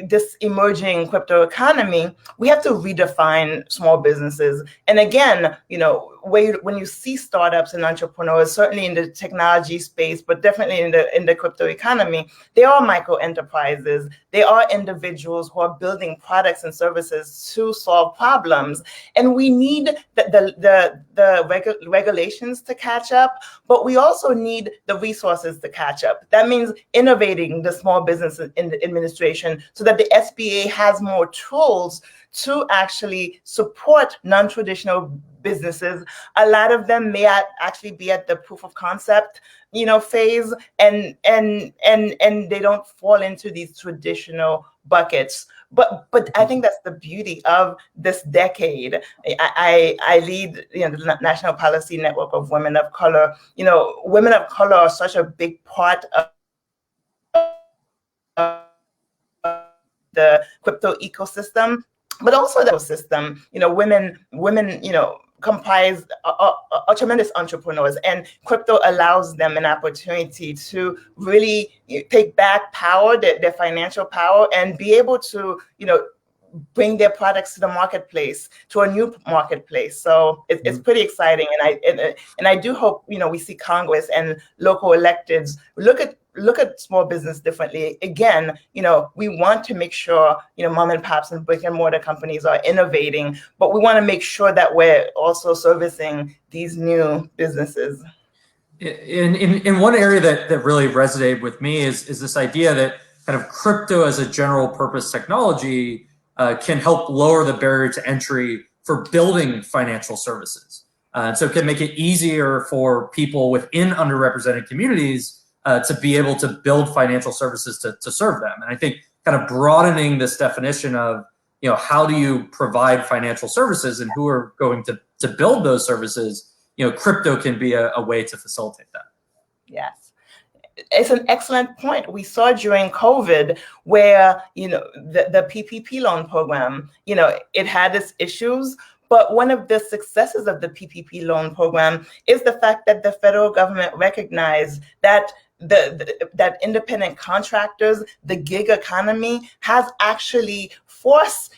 this emerging crypto economy, we have to redefine small businesses. And again, when you see startups and entrepreneurs, certainly in the technology space, but definitely in the crypto economy, they are micro enterprises. They are individuals who are building products and services to solve problems, and we need the regulations to catch up, but we also need the resources to catch up. That means innovating the Small Business Administration so that the SBA has more tools to actually support non-traditional businesses. A lot of them may actually be at the proof of concept, phase, and they don't fall into these traditional buckets. But I think that's the beauty of this decade. I lead the National Policy Network of Women of Color. Women of color are such a big part of the crypto ecosystem, but also the ecosystem. Women, comprise are tremendous entrepreneurs, and crypto allows them an opportunity to really take back power, their financial power, and be able to, bring their products to the marketplace, to a new marketplace. So it's pretty exciting, and I do hope we see Congress and local electeds look at small business differently. Again, we want to make sure mom and pops and brick and mortar companies are innovating, but we want to make sure that we're also servicing these new businesses. In one area that really resonated with me is this idea that kind of crypto as a general purpose technology can help lower the barrier to entry for building financial services. So it can make it easier for people within underrepresented communities to be able to build financial services to serve them. And I think kind of broadening this definition of, how do you provide financial services and who are going to build those services, crypto can be a way to facilitate that. Yes. It's an excellent point. We saw during COVID where, the PPP loan program, it had its issues, but one of the successes of the PPP loan program is the fact that the federal government recognized that that independent contractors, the gig economy, has actually forced,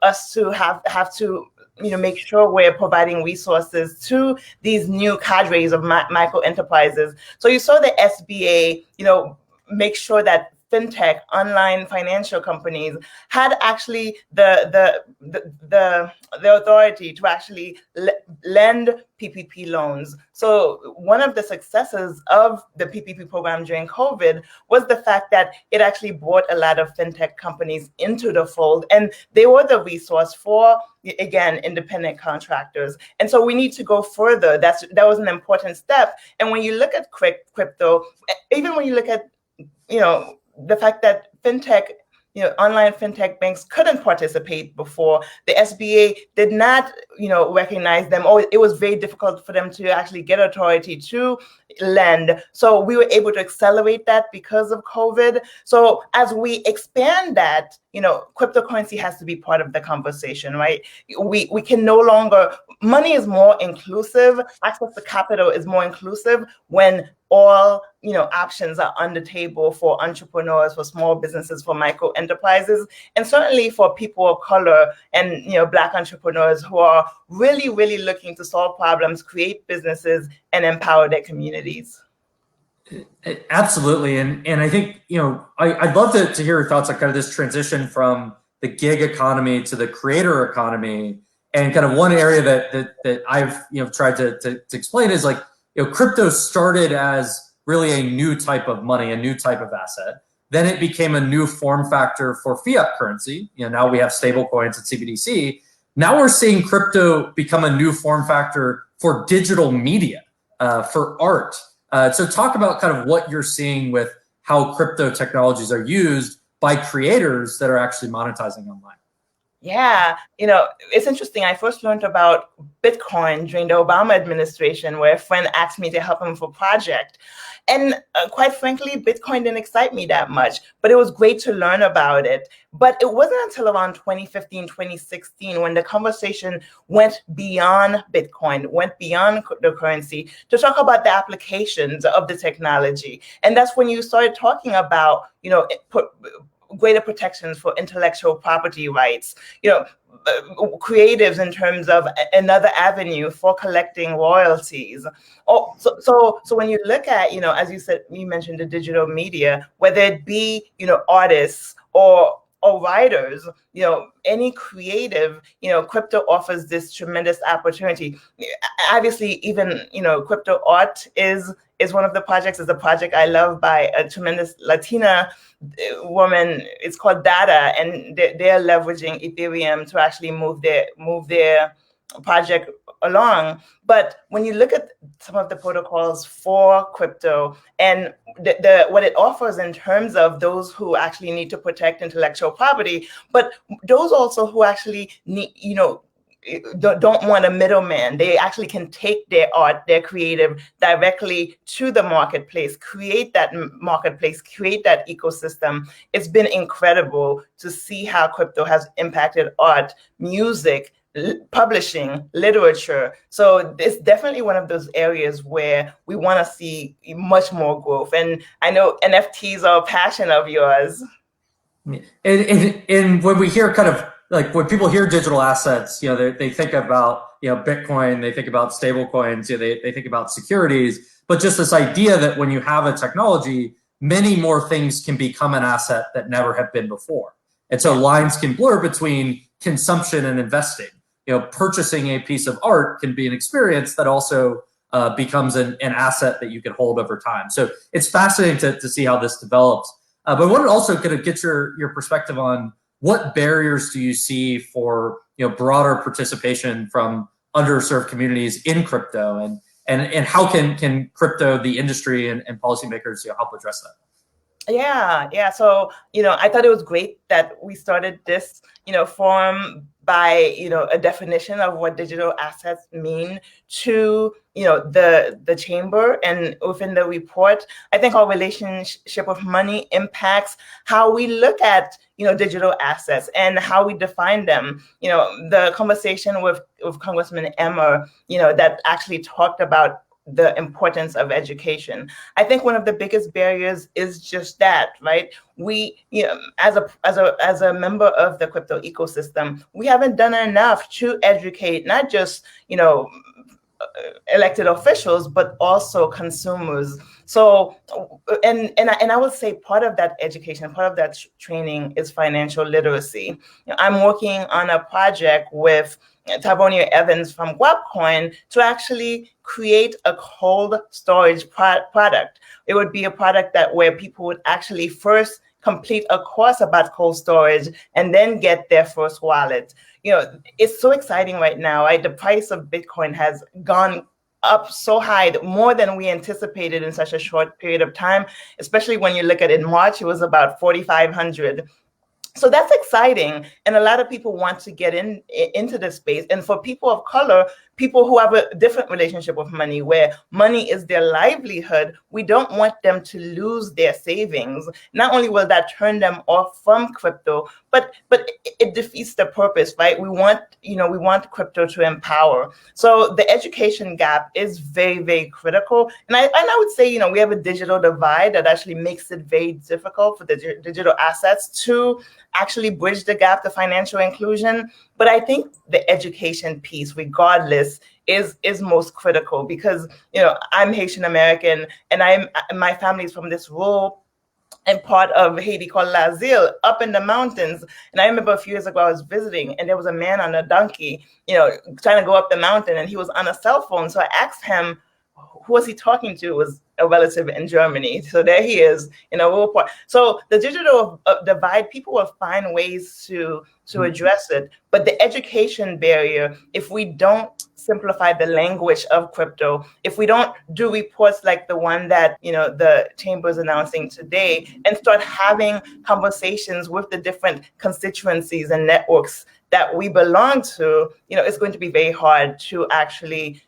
us to have to make sure we're providing resources to these new cadres of micro enterprises. So you saw the SBA, make sure that fintech, online financial companies had actually the authority to actually lend PPP loans. So one of the successes of the PPP program during COVID was the fact that it actually brought a lot of fintech companies into the fold, and they were the resource for, again, independent contractors. And so we need to go further. That was an important step. And when you look at crypto, even when you look at, the fact that fintech, online fintech banks couldn't participate before, the SBA did not, recognize them, or it was very difficult for them to actually get authority to lend. So we were able to accelerate that because of COVID. So as we expand that, cryptocurrency has to be part of the conversation, right? We can no longer, money is more inclusive, access to capital is more inclusive when all options are on the table for entrepreneurs, for small businesses, for micro enterprises, and certainly for people of color and Black entrepreneurs who are really, really looking to solve problems, create businesses, and empower their communities. Absolutely, and I think I'd love to hear your thoughts on kind of this transition from the gig economy to the creator economy, and kind of one area that I've tried to explain is like crypto started as really a new type of money, a new type of asset. Then it became a new form factor for fiat currency. Now we have stable coins at CBDC. Now we're seeing crypto become a new form factor for digital media, for art. So talk about kind of what you're seeing with how crypto technologies are used by creators that are actually monetizing online. Yeah, it's interesting. I first learned about Bitcoin during the Obama administration, where a friend asked me to help him for a project. And quite frankly, Bitcoin didn't excite me that much, but it was great to learn about it. But it wasn't until around 2015, 2016, when the conversation went beyond Bitcoin, went beyond the currency, to talk about the applications of the technology. And that's when you started talking about, greater protections for intellectual property rights, creatives in terms of another avenue for collecting royalties. Oh, so when you look at, as you said, you mentioned the digital media, whether it be, artists or writers, any creative, crypto offers this tremendous opportunity. Obviously, even, crypto art is one of the projects, is a project I love by a tremendous Latina woman. It's called Data, and they're leveraging Ethereum to actually move their project along. But when you look at some of the protocols for crypto and what it offers in terms of those who actually need to protect intellectual property, but those also who actually need, don't want a middleman. They actually can take their art, their creative, directly to the marketplace, create that marketplace, create that ecosystem. It's been incredible to see how crypto has impacted art, music, publishing, literature. So it's definitely one of those areas where we want to see much more growth. And I know NFTs are a passion of yours. And when we hear like when people hear digital assets, they think about, Bitcoin, they think about stable coins, they think about securities, but just this idea that when you have a technology, many more things can become an asset that never have been before. And so lines can blur between consumption and investing. Purchasing a piece of art can be an experience that also becomes an asset that you can hold over time. So it's fascinating to see how this develops. But I wanted to also kind of get your perspective on what barriers do you see for broader participation from underserved communities in crypto, and how can crypto, the industry, and policymakers help address that? Yeah. So, I thought it was great that we started this, forum by, a definition of what digital assets mean to, the chamber. And within the report, I think our relationship with money impacts how we look at, digital assets and how we define them. The conversation with Congressman Emmer, that actually talked about the importance of education. I think one of the biggest barriers is just that, right? We, as a member of the crypto ecosystem, we haven't done enough to educate not just, elected officials, but also consumers. So, and I would say part of that education, part of that training is financial literacy. I'm working on a project with Tavonia Evans from Guapcoin to actually create a cold storage product. It would be a product where people would actually first complete a course about cold storage and then get their first wallet. It's so exciting right now. The price of Bitcoin has gone up so high, more than we anticipated in such a short period of time, especially when you look at it in March, it was about 4,500. So that's exciting. And a lot of people want to get into this space. And for people of color, people who have a different relationship with money, where money is their livelihood, we don't want them to lose their savings. Not only will that turn them off from crypto, but it defeats the purpose, right? We want crypto to empower. So the education gap is very, very critical. And I would say, we have a digital divide that actually makes it very difficult for the digital assets to actually bridge the gap to financial inclusion. But I think the education piece, regardless, is most critical, because I'm Haitian American, and my family is from this rural and part of Haiti called Lazille, up in the mountains. And I remember a few years ago I was visiting, and there was a man on a donkey, trying to go up the mountain, and he was on a cell phone. So I asked him, who was he talking to? It was a relative in Germany. So there he is in a rural part. So the digital divide, people will find ways to address it. But the education barrier, if we don't simplify the language of crypto, if we don't do reports like the one that the chamber is announcing today, and start having conversations with the different constituencies and networks that we belong to, it's going to be very hard to actually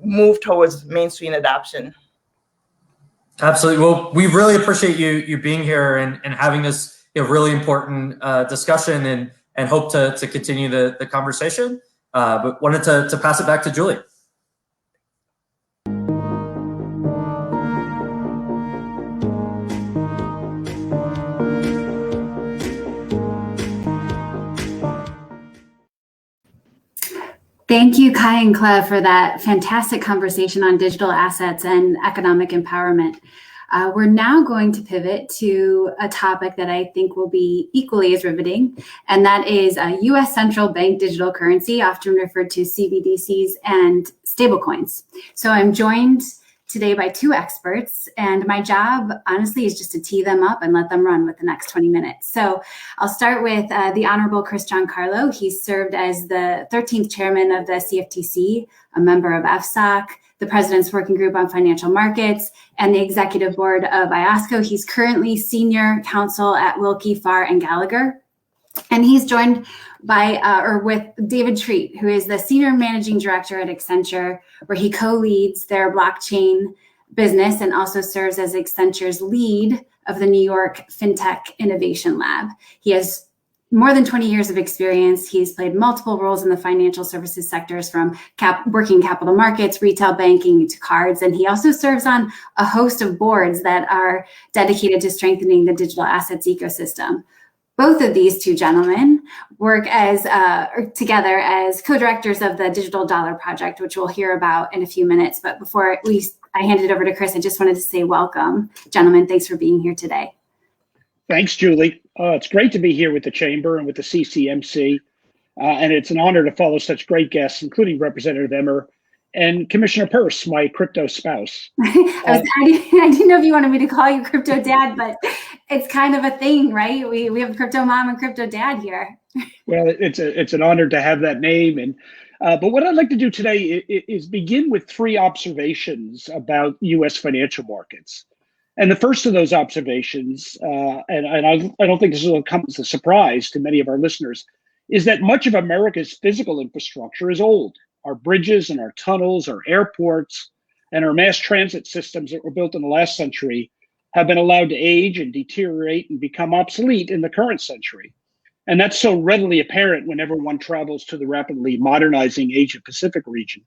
move towards mainstream adoption. Absolutely. Well, we really appreciate you being here and having this really important discussion, and hope to continue the conversation. But wanted to pass it back to Julie. Thank you, Kai and Cleve, for that fantastic conversation on digital assets and economic empowerment. We're now going to pivot to a topic that I think will be equally as riveting, and that is U.S. central bank digital currency, often referred to CBDCs and stablecoins. So I'm joined today by two experts, and my job, honestly, is just to tee them up and let them run with the next 20 minutes. So I'll start with the Honorable Chris Giancarlo. He's served as the 13th chairman of the CFTC, a member of FSOC, the President's Working Group on Financial Markets, and the executive board of IOSCO. He's currently senior counsel at Wilkie, Farr, and Gallagher. And he's joined by, with David Treat, who is the senior managing director at Accenture, where he co-leads their blockchain business and also serves as Accenture's lead of the New York FinTech Innovation Lab. He has more than 20 years of experience. He's played multiple roles in the financial services sectors, from working capital markets, retail banking to cards. And he also serves on a host of boards that are dedicated to strengthening the digital assets ecosystem. Both of these two gentlemen work together as co-directors of the Digital Dollar Project, which we'll hear about in a few minutes. But before I hand it over to Chris, I just wanted to say welcome, gentlemen. Thanks for being here today. Thanks, Julie. It's great to be here with the Chamber and with the CCMC. And it's an honor to follow such great guests, including Representative Emmer and Commissioner Peirce, my crypto spouse. I didn't know if you wanted me to call you Crypto Dad, but it's kind of a thing, right? We have Crypto Mom and Crypto Dad here. Well, it's an honor to have that name. And but what I'd like to do today is begin with three observations about U.S. financial markets. And the first of those observations, and I don't think this will come as a surprise to many of our listeners, is that much of America's physical infrastructure is old. Our bridges and our tunnels, our airports, and our mass transit systems that were built in the last century have been allowed to age and deteriorate and become obsolete in the current century. And that's so readily apparent whenever one travels to the rapidly modernizing Asia Pacific region.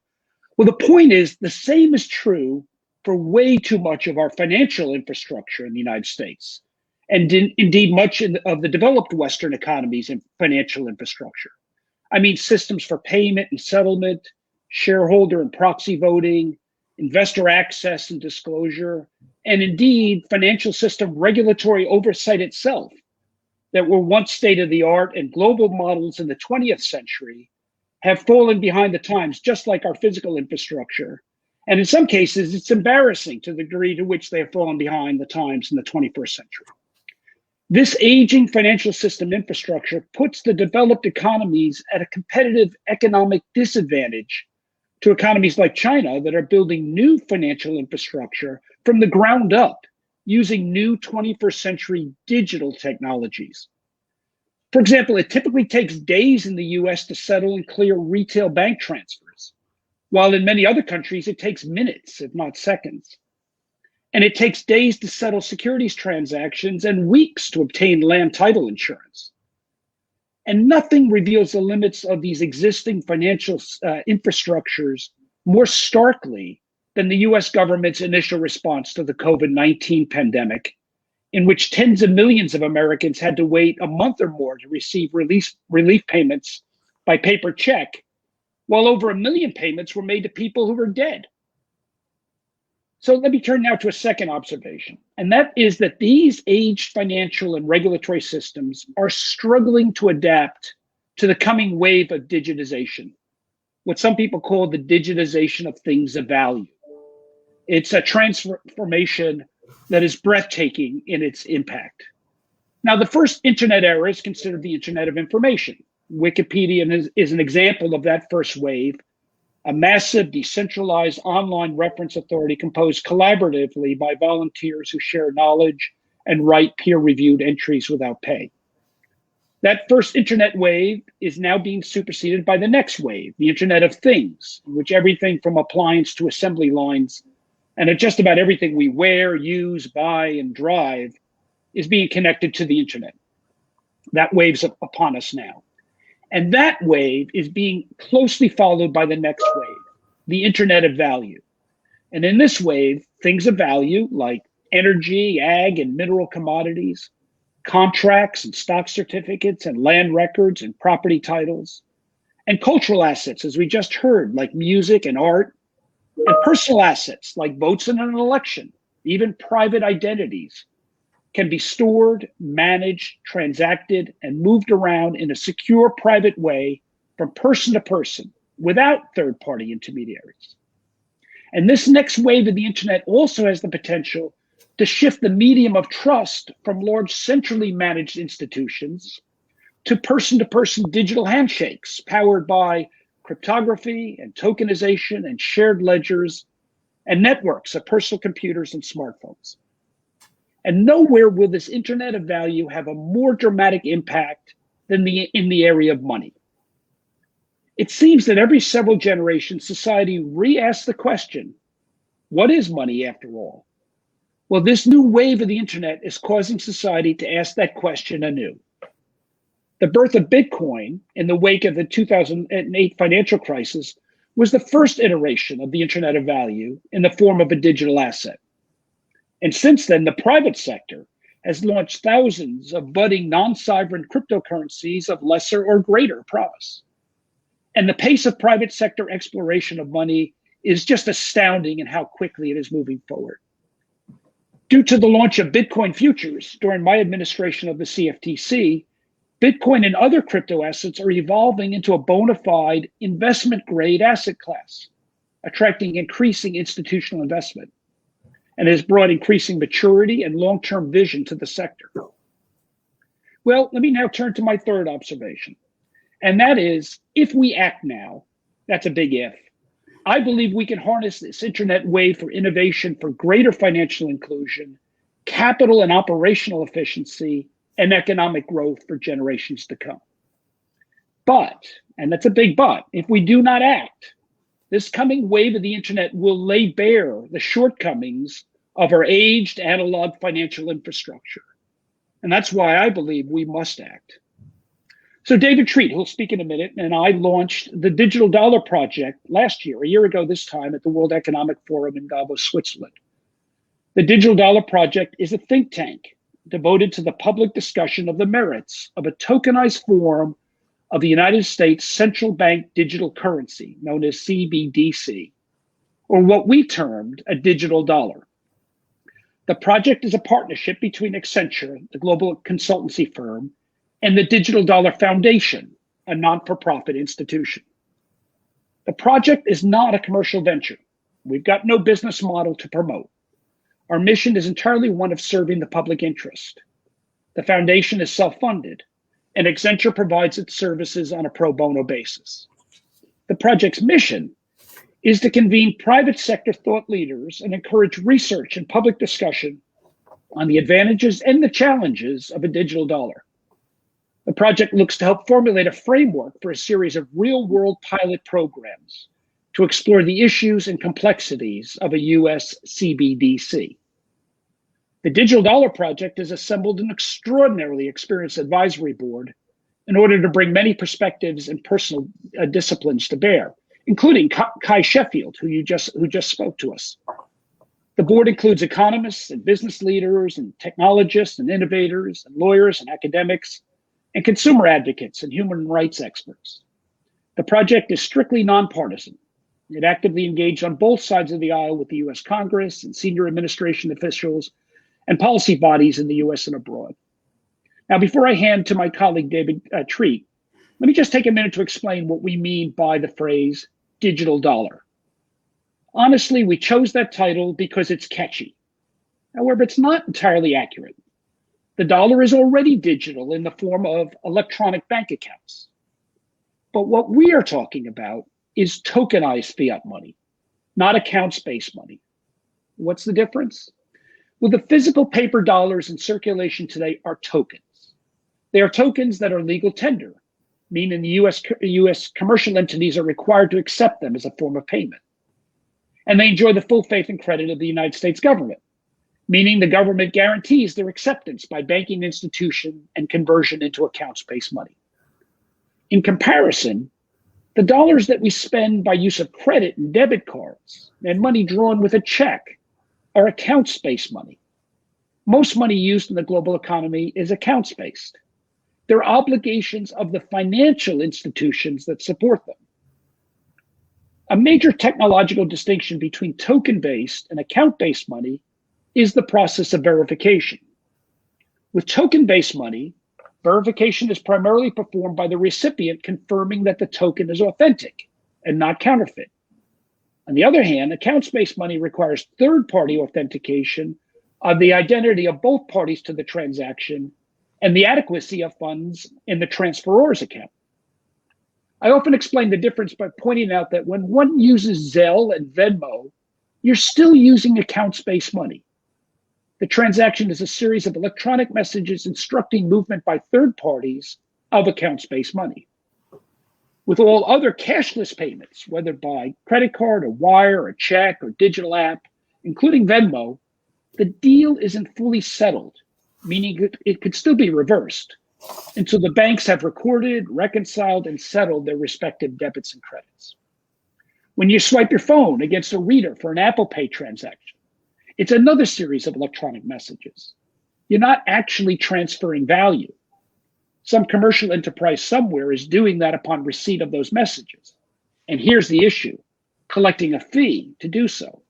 Well, the point is, the same is true for way too much of our financial infrastructure in the United States, and indeed much of the developed Western economies and financial infrastructure. I mean, systems for payment and settlement, shareholder and proxy voting, investor access and disclosure, and indeed financial system regulatory oversight itself, that were once state-of-the-art and global models in the 20th century, have fallen behind the times, just like our physical infrastructure. And in some cases, it's embarrassing to the degree to which they have fallen behind the times in the 21st century. This aging financial system infrastructure puts the developed economies at a competitive economic disadvantage to economies like China that are building new financial infrastructure from the ground up using new 21st century digital technologies. For example, it typically takes days in the US to settle and clear retail bank transfers, while in many other countries, it takes minutes, if not seconds. And it takes days to settle securities transactions and weeks to obtain land title insurance. And nothing reveals the limits of these existing financial infrastructures more starkly than the US government's initial response to the COVID-19 pandemic, in which tens of millions of Americans had to wait a month or more to receive relief payments by paper check, while over 1 million payments were made to people who were dead. So let me turn now to a second observation, and that is that these aged financial and regulatory systems are struggling to adapt to the coming wave of digitization, what some people call the digitization of things of value. It's a transformation that is breathtaking in its impact. Now, the first internet era is considered the Internet of Information. Wikipedia is an example of that first wave, a massive decentralized online reference authority composed collaboratively by volunteers who share knowledge and write peer-reviewed entries without pay. That first internet wave is now being superseded by the next wave, the Internet of Things, in which everything from appliance to assembly lines and just about everything we wear, use, buy, and drive is being connected to the internet. That wave's upon us now. And that wave is being closely followed by the next wave, the Internet of Value. And in this wave, things of value like energy, ag, and mineral commodities, contracts and stock certificates and land records and property titles, and cultural assets, as we just heard, like music and art, and personal assets like votes in an election, even private identities, can be stored, managed, transacted, and moved around in a secure, private way from person to person without third-party intermediaries. And this next wave of the internet also has the potential to shift the medium of trust from large centrally managed institutions to person-to-person digital handshakes powered by cryptography and tokenization and shared ledgers and networks of personal computers and smartphones. And nowhere will this internet of value have a more dramatic impact than in the area of money. It seems that every several generations, society re-asks the question, what is money after all? Well, this new wave of the internet is causing society to ask that question anew. The birth of Bitcoin in the wake of the 2008 financial crisis was the first iteration of the internet of value in the form of a digital asset. And since then, the private sector has launched thousands of budding non-sovereign cryptocurrencies of lesser or greater promise. And the pace of private sector exploration of money is just astounding in how quickly it is moving forward. Due to the launch of Bitcoin futures during my administration of the CFTC, Bitcoin and other crypto assets are evolving into a bona fide investment-grade asset class, attracting increasing institutional investment, and has brought increasing maturity and long-term vision to the sector. Well, let me now turn to my third observation, and that is, if we act now, that's a big if, I believe we can harness this internet wave for innovation for greater financial inclusion, capital and operational efficiency, and economic growth for generations to come. But, and that's a big but, if we do not act, this coming wave of the internet will lay bare the shortcomings of our aged analog financial infrastructure. And that's why I believe we must act. So David Treat, who'll speak in a minute, and I launched the Digital Dollar Project last year, a year ago this time, at the World Economic Forum in Davos, Switzerland. The Digital Dollar Project is a think tank devoted to the public discussion of the merits of a tokenized form of the United States central bank digital currency, known as CBDC, or what we termed a digital dollar. The project is a partnership between Accenture, the global consultancy firm, and the Digital Dollar Foundation, a non-for-profit institution. The project is not a commercial venture. We've got no business model to promote. Our mission is entirely one of serving the public interest. The foundation is self-funded, and Accenture provides its services on a pro bono basis. The project's mission is to convene private sector thought leaders and encourage research and public discussion on the advantages and the challenges of a digital dollar. The project looks to help formulate a framework for a series of real-world pilot programs to explore the issues and complexities of a US CBDC. The Digital Dollar Project has assembled an extraordinarily experienced advisory board in order to bring many perspectives and personal disciplines to bear, including Kai Sheffield, who just spoke to us. The board includes economists and business leaders and technologists and innovators and lawyers and academics and consumer advocates and human rights experts. The project is strictly nonpartisan. It actively engaged on both sides of the aisle with the US Congress and senior administration officials and policy bodies in the US and abroad. Now, before I hand to my colleague, David Treat, let me just take a minute to explain what we mean by the phrase digital dollar. Honestly, we chose that title because it's catchy. However, it's not entirely accurate. The dollar is already digital in the form of electronic bank accounts. But what we are talking about is tokenized fiat money, not accounts-based money. What's the difference? Well, the physical paper dollars in circulation today are tokens. They are tokens that are legal tender, meaning the US commercial entities are required to accept them as a form of payment. And they enjoy the full faith and credit of the United States government, meaning the government guarantees their acceptance by banking institution and conversion into accounts-based money. In comparison, the dollars that we spend by use of credit and debit cards and money drawn with a check are accounts-based money. Most money used in the global economy is accounts-based. they're obligations of the financial institutions that support them. A major technological distinction between token-based and account-based money is the process of verification. With token-based money, verification is primarily performed by the recipient confirming that the token is authentic and not counterfeit. On the other hand, accounts-based money requires third-party authentication of the identity of both parties to the transaction and the adequacy of funds in the transferor's account. I often explain the difference by pointing out that when one uses Zelle and Venmo, you're still using accounts-based money. The transaction is a series of electronic messages instructing movement by third parties of accounts-based money. With all other cashless payments, whether by credit card, a wire, a check, or digital app, including Venmo, the deal isn't fully settled, meaning it could still be reversed until the banks have recorded, reconciled, and settled their respective debits and credits. When you swipe your phone against a reader for an Apple Pay transaction, it's another series of electronic messages. You're not actually transferring value. Some commercial enterprise somewhere is doing that upon receipt of those messages. And here's the issue: collecting a fee to do so.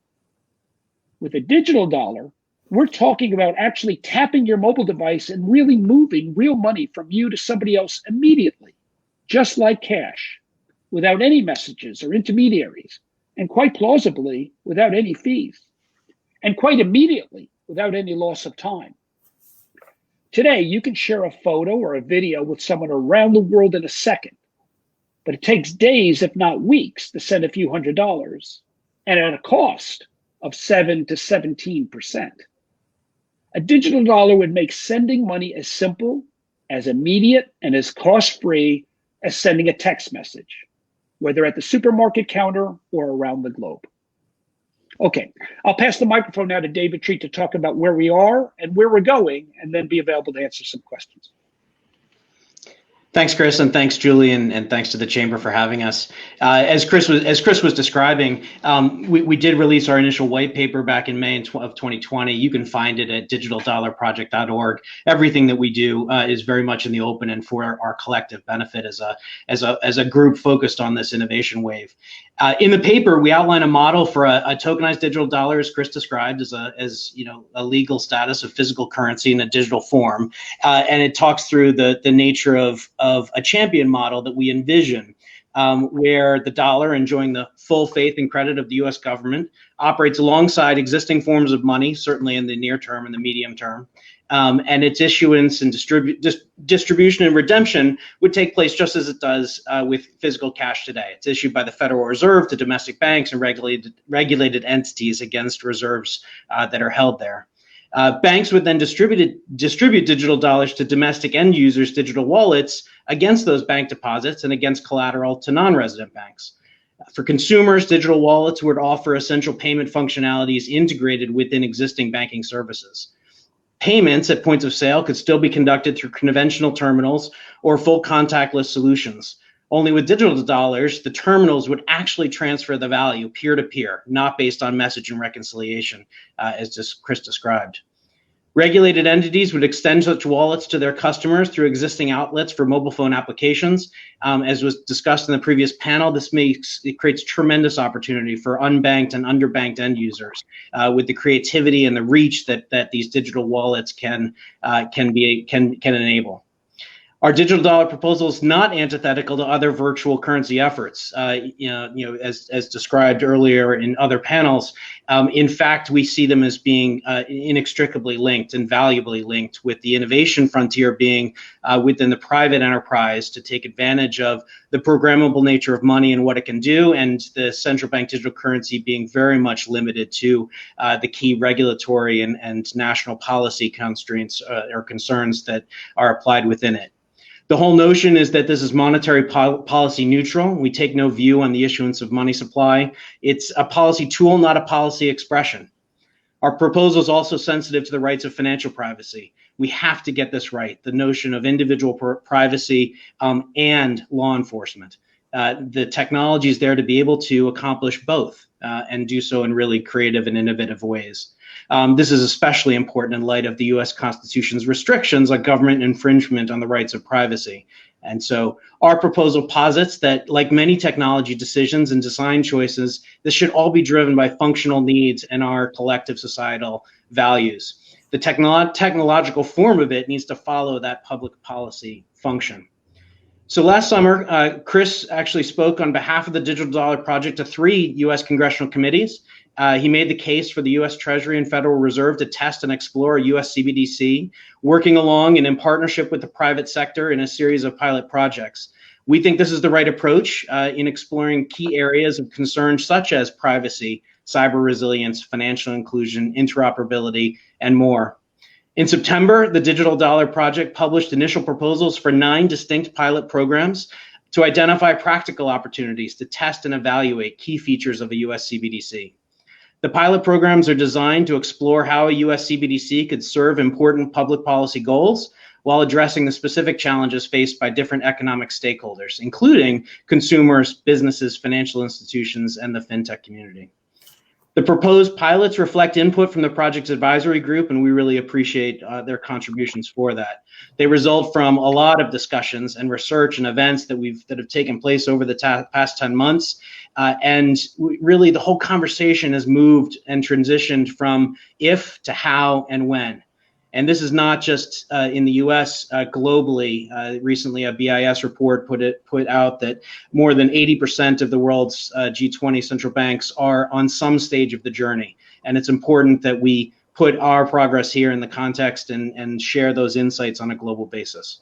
With a digital dollar, we're talking about actually tapping your mobile device and really moving real money from you to somebody else immediately, just like cash, without any messages or intermediaries, and quite plausibly without any fees, and quite immediately without any loss of time. Today, you can share a photo or a video with someone around the world in a second, but it takes days, if not weeks, to send a few $100s, and at a cost of 7 to 17%. A digital dollar would make sending money as simple, as immediate, and as cost-free as sending a text message, whether at the supermarket counter or around the globe. Okay, I'll pass the microphone now to David Treat to talk about where we are and where we're going, and then be available to answer some questions. Thanks, Chris, and thanks, Julie, and thanks to the Chamber for having us. As Chris was describing, we did release our initial white paper back in May of 2020. You can find it at digitaldollarproject.org. Everything that we do is very much in the open and for our collective benefit as a group focused on this innovation wave. In the paper, we outline a model for a tokenized digital dollar, as Chris described, as a legal status of physical currency in a digital form, and it talks through the nature of a champion model that we envision, where the dollar, enjoying the full faith and credit of the U.S. government, operates alongside existing forms of money, certainly in the near term and the medium term, and its issuance and distribution and redemption would take place just as it does with physical cash today. It's issued by the Federal Reserve to domestic banks and regulated entities against reserves that are held there. Banks would then distribute digital dollars to domestic end users' digital wallets against those bank deposits and against collateral to non-resident banks. For consumers, digital wallets would offer essential payment functionalities integrated within existing banking services. Payments at points of sale could still be conducted through conventional terminals or full contactless solutions. Only with digital dollars, the terminals would actually transfer the value peer-to-peer, not based on message and reconciliation, as Chris described. Regulated entities would extend such wallets to their customers through existing outlets for mobile phone applications. As was discussed in the previous panel, it creates tremendous opportunity for unbanked and underbanked end users with the creativity and the reach that these digital wallets can enable. Our digital dollar proposal is not antithetical to other virtual currency efforts, as described earlier in other panels. In fact, we see them as being inextricably linked and valuably linked, with the innovation frontier being within the private enterprise to take advantage of the programmable nature of money and what it can do, and the central bank digital currency being very much limited to the key regulatory and national policy constraints or concerns that are applied within it. The whole notion is that this is monetary policy neutral. We take no view on the issuance of money supply. It's a policy tool, not a policy expression. Our proposal is also sensitive to the rights of financial privacy. We have to get this right, the notion of individual privacy and law enforcement. the technology is there to be able to accomplish both and do so in really creative and innovative ways. This is especially important in light of the US Constitution's restrictions on government infringement on the rights of privacy. And so our proposal posits that, like many technology decisions and design choices, this should all be driven by functional needs and our collective societal values. The technological form of it needs to follow that public policy function. So last summer, Chris actually spoke on behalf of the Digital Dollar Project to 3 US congressional committees. He made the case for the US Treasury and Federal Reserve to test and explore US CBDC, working along and in partnership with the private sector in a series of pilot projects. We think this is the right approach in exploring key areas of concern such as privacy, cyber resilience, financial inclusion, interoperability, and more. In September, the Digital Dollar Project published initial proposals for 9 distinct pilot programs to identify practical opportunities to test and evaluate key features of a US CBDC. The pilot programs are designed to explore how a US CBDC could serve important public policy goals while addressing the specific challenges faced by different economic stakeholders, including consumers, businesses, financial institutions, and the fintech community. The proposed pilots reflect input from the project's advisory group, and we really appreciate their contributions for that. They result from a lot of discussions and research and events that have taken place over the past 10 months. And really the whole conversation has moved and transitioned from if to how and when. And this is not just in the US, globally. Recently, a BIS report put out that more than 80% of the world's G20 central banks are on some stage of the journey. And it's important that we put our progress here in the context and share those insights on a global basis.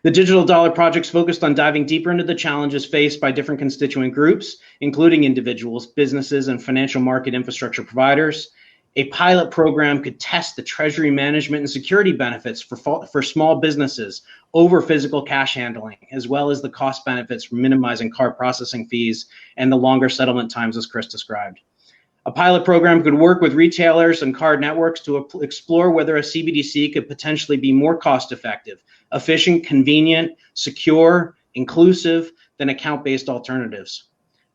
The Digital Dollar Project's focused on diving deeper into the challenges faced by different constituent groups, including individuals, businesses, and financial market infrastructure providers. A pilot program could test the treasury management and security benefits for small businesses over physical cash handling, as well as the cost benefits for minimizing card processing fees and the longer settlement times, as Chris described. A pilot program could work with retailers and card networks to explore whether a CBDC could potentially be more cost-effective, efficient, convenient, secure, inclusive than account-based alternatives.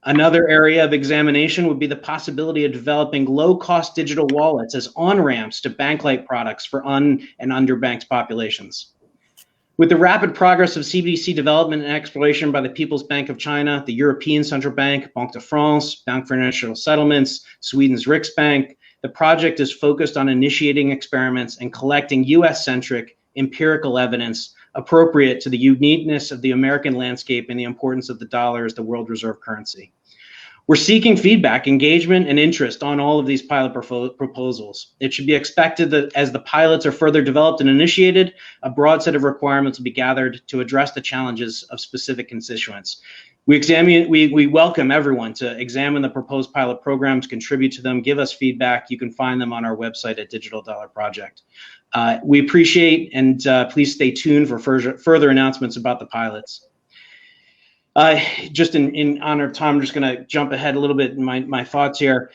Another area of examination would be the possibility of developing low-cost digital wallets as on-ramps to bank-like products for and underbanked populations. With the rapid progress of CBDC development and exploration by the People's Bank of China, the European Central Bank, Banque de France, Bank for International Settlements, Sweden's Riksbank, the project is focused on initiating experiments and collecting US-centric empirical evidence appropriate to the uniqueness of the American landscape and the importance of the dollar as the world reserve currency. We're seeking feedback, engagement, and interest on all of these pilot proposals. It should be expected that as the pilots are further developed and initiated, a broad set of requirements will be gathered to address the challenges of specific constituents. We welcome everyone to examine the proposed pilot programs, contribute to them, give us feedback. You can find them on our website at Digital Dollar Project. We appreciate and please stay tuned for further announcements about the pilots. Just in honor of time, I'm just going to jump ahead a little bit in my thoughts here.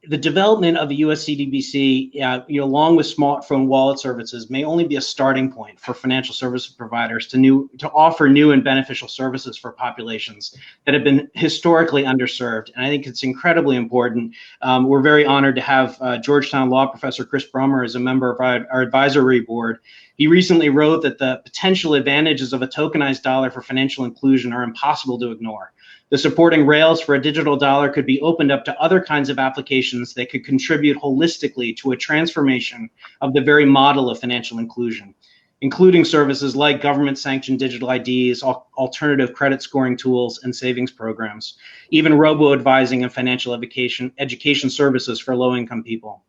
The development of the US CBDC, along with smartphone wallet services, may only be a starting point for financial service providers to offer new and beneficial services for populations that have been historically underserved. And I think it's incredibly important. We're very honored to have Georgetown Law professor Chris Brummer as a member of our advisory board. He recently wrote that the potential advantages of a tokenized dollar for financial inclusion are impossible to ignore. The supporting rails for a digital dollar could be opened up to other kinds of applications that could contribute holistically to a transformation of the very model of financial inclusion, including services like government-sanctioned digital IDs, alternative credit scoring tools, and savings programs, even robo-advising and financial education services for low-income people.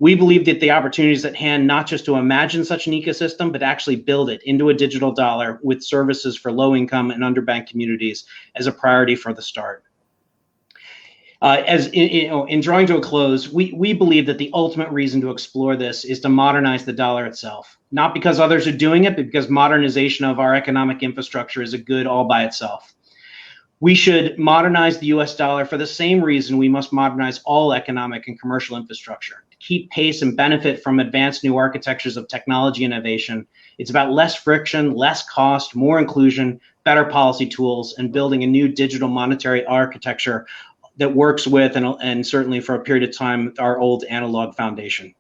We believe that the opportunities at hand, not just to imagine such an ecosystem, but actually build it into a digital dollar with services for low-income and underbanked communities as a priority for the start. In drawing to a close, we believe that the ultimate reason to explore this is to modernize the dollar itself, not because others are doing it, but because modernization of our economic infrastructure is a good all by itself. We should modernize the US dollar for the same reason we must modernize all economic and commercial infrastructure. Keep pace and benefit from advanced new architectures of technology innovation, It's about less friction, less cost, more inclusion, better policy tools, and building a new digital monetary architecture that works with, and certainly for a period of time, our old analog foundation.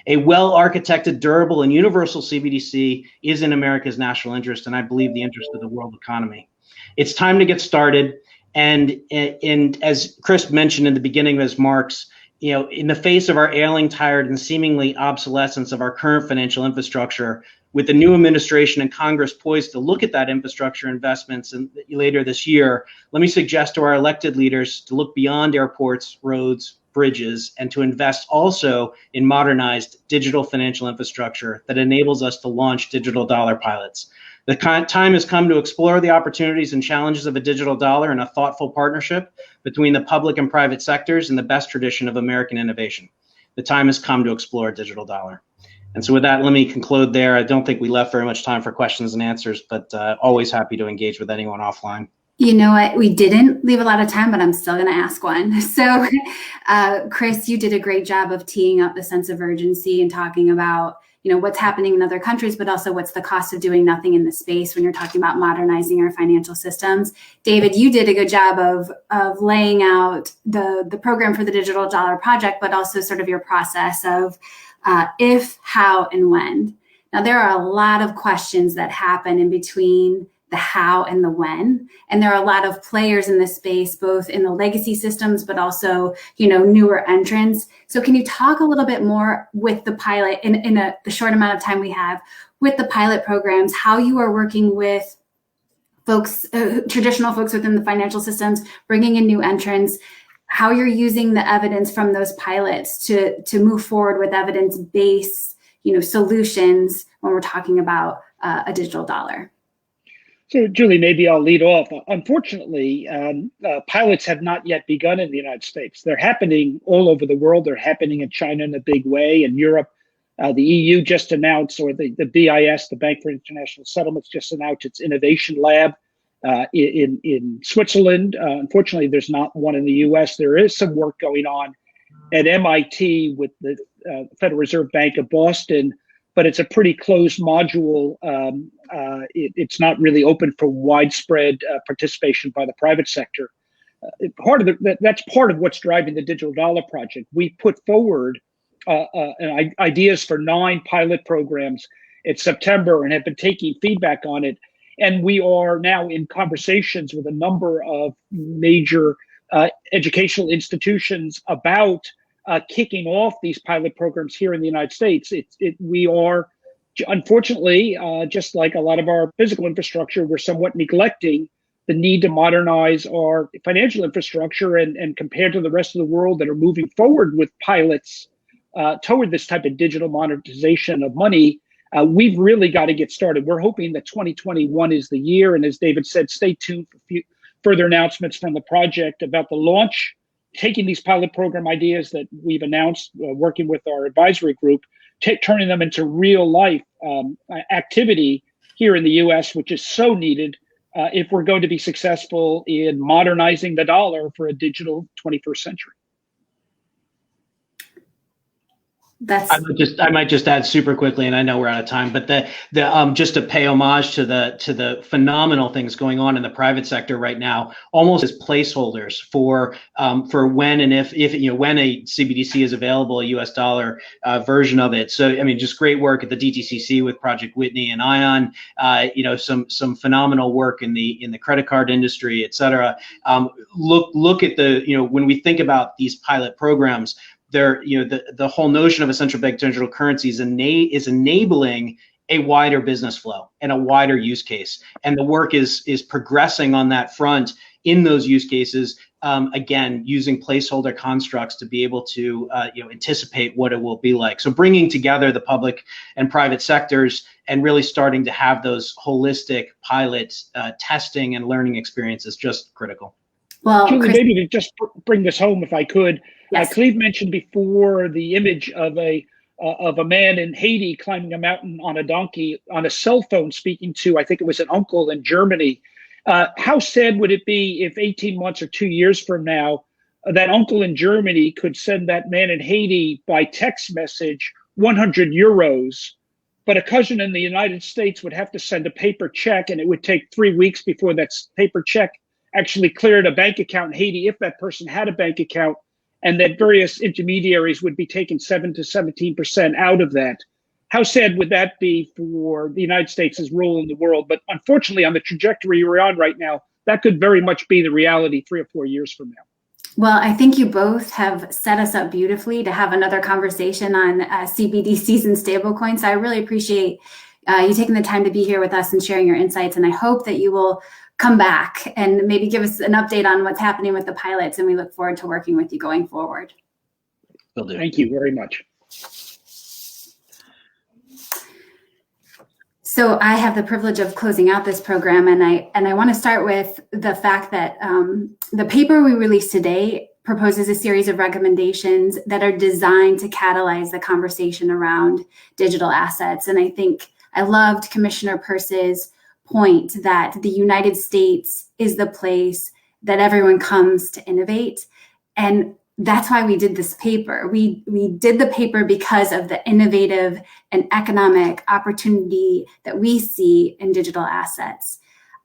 A well-architected, durable, and universal CBDC is in America's national interest, and I believe the interest of the world economy. It's time to get started. And as Chris mentioned in the beginning of his remarks, in the face of our ailing, tired, and seemingly obsolescence of our current financial infrastructure, with the new administration and Congress poised to look at that infrastructure investments later this year, let me suggest to our elected leaders to look beyond airports, roads, bridges, and to invest also in modernized digital financial infrastructure that enables us to launch digital dollar pilots. The time has come to explore the opportunities and challenges of a digital dollar in a thoughtful partnership between the public and private sectors in the best tradition of American innovation. The time has come to explore a digital dollar. And so with that, let me conclude there. I don't think we left very much time for questions and answers, but always happy to engage with anyone offline. You know what? We didn't leave a lot of time, but I'm still going to ask one. So, Chris, you did a great job of teeing up the sense of urgency and talking about, what's happening in other countries, but also what's the cost of doing nothing in the space when you're talking about modernizing our financial systems. David, you did a good job of laying out the program for the Digital Dollar Project, but also sort of your process of if, how, and when. Now, there are a lot of questions that happen in between the how and the when. And there are a lot of players in this space, both in the legacy systems, but also, newer entrants. So can you talk a little bit more with the pilot in the short amount of time we have with the pilot programs, how you are working with folks, traditional folks within the financial systems, bringing in new entrants, how you're using the evidence from those pilots to move forward with evidence-based, solutions when we're talking about a digital dollar? So, Julie, maybe I'll lead off. Unfortunately, pilots have not yet begun in the United States. They're happening all over the world. They're happening in China in a big way. In Europe, the EU just announced, or the BIS, the Bank for International Settlements, just announced its innovation lab in Switzerland. Unfortunately, there's not one in the US. There is some work going on at MIT with the Federal Reserve Bank of Boston, but it's a pretty closed module. It's not really open for widespread participation by the private sector. That's part of what's driving the Digital Dollar Project. We put forward ideas for 9 pilot programs in September and have been taking feedback on it. And we are now in conversations with a number of major educational institutions about kicking off these pilot programs here in the United States. We are, unfortunately, just like a lot of our physical infrastructure, we're somewhat neglecting the need to modernize our financial infrastructure, and compared to the rest of the world that are moving forward with pilots toward this type of digital monetization of money, we've really got to get started. We're hoping that 2021 is the year, and as David said, stay tuned for further announcements from the project about the launch, taking these pilot program ideas that we've announced, working with our advisory group, turning them into real life activity here in the US, which is so needed if we're going to be successful in modernizing the dollar for a digital 21st century. I might just add super quickly, and I know we're out of time, but just to pay homage to the phenomenal things going on in the private sector right now, almost as placeholders for when and if when a CBDC is available, a US dollar version of it. So I mean, just great work at the DTCC with Project Whitney and ION. Some phenomenal work in the credit card industry, et cetera. Look at when we think about these pilot programs. The whole notion of a central bank digital currency is enabling a wider business flow and a wider use case, and the work is progressing on that front in those use cases. Again, using placeholder constructs to be able to anticipate what it will be like. So bringing together the public and private sectors and really starting to have those holistic pilot testing and learning experiences just critical. Well, Julie, maybe to just bring this home, if I could. Yes. Cleve mentioned before the image of a man in Haiti climbing a mountain on a donkey on a cell phone, speaking to, I think it was an uncle in Germany. How sad would it be if 18 months or 2 years from now, that uncle in Germany could send that man in Haiti by text message 100 euros but a cousin in the United States would have to send a paper check, and it would take 3 weeks before that paper check actually cleared a bank account in Haiti, if that person had a bank account, and that various intermediaries would be taking 7 to 17% out of that. How sad would that be for the United States' role in the world? But unfortunately, on the trajectory we're on right now, that could very much be the reality 3 or 4 years from now. Well, I think you both have set us up beautifully to have another conversation on CBDCs and stablecoins. So I really appreciate you taking the time to be here with us and sharing your insights. And I hope that you will come back and maybe give us an update on what's happening with the pilots. And we look forward to working with you going forward. Will do. Thank you very much. So I have the privilege of closing out this program, and I want to start with the fact that the paper we released today proposes a series of recommendations that are designed to catalyze the conversation around digital assets. And I think I loved Commissioner Peirce's point that the United States is the place that everyone comes to innovate. And that's why we did this paper. We did the paper because of the innovative and economic opportunity that we see in digital assets.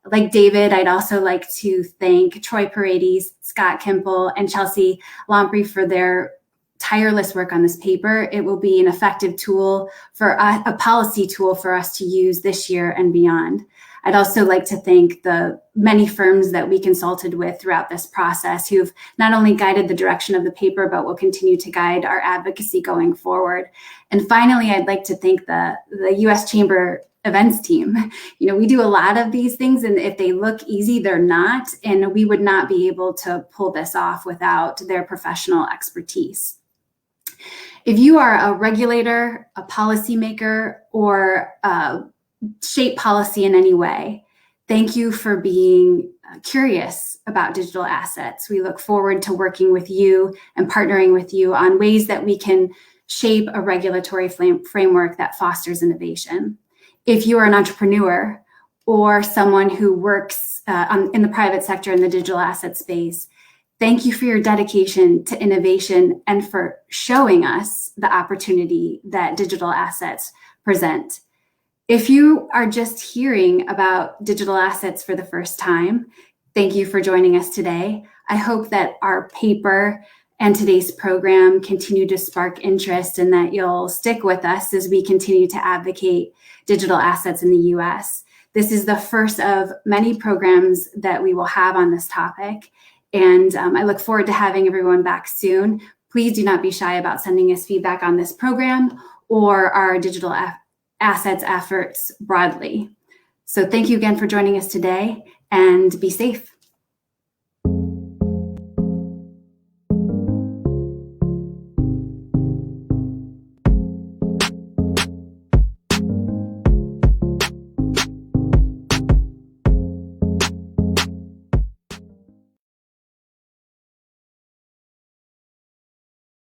Like David, I'd also like to thank Troy Paredes, Scott Kimple, and Chelsea Lamprey for their tireless work on this paper. It will be an effective tool for a policy tool for us to use this year and beyond. I'd also like to thank the many firms that we consulted with throughout this process who've not only guided the direction of the paper, but will continue to guide our advocacy going forward. And finally, I'd like to thank the U.S. Chamber events team. You know, we do a lot of these things, and if they look easy, they're not. And we would not be able to pull this off without their professional expertise. If you are a regulator, a policymaker, or shape policy in any way, thank you for being curious about digital assets. We look forward to working with you and partnering with you on ways that we can shape a regulatory framework that fosters innovation. If you are an entrepreneur or someone who works in the private sector in the digital asset space, thank you for your dedication to innovation and for showing us the opportunity that digital assets present. If you are just hearing about digital assets for the first time, thank you for joining us today. I hope that our paper and today's program continue to spark interest and that you'll stick with us as we continue to advocate digital assets in the US. This is the first of many programs that we will have on this topic. And I look forward to having everyone back soon. Please do not be shy about sending us feedback on this program or our digital assets efforts broadly. So thank you again for joining us today, and be safe.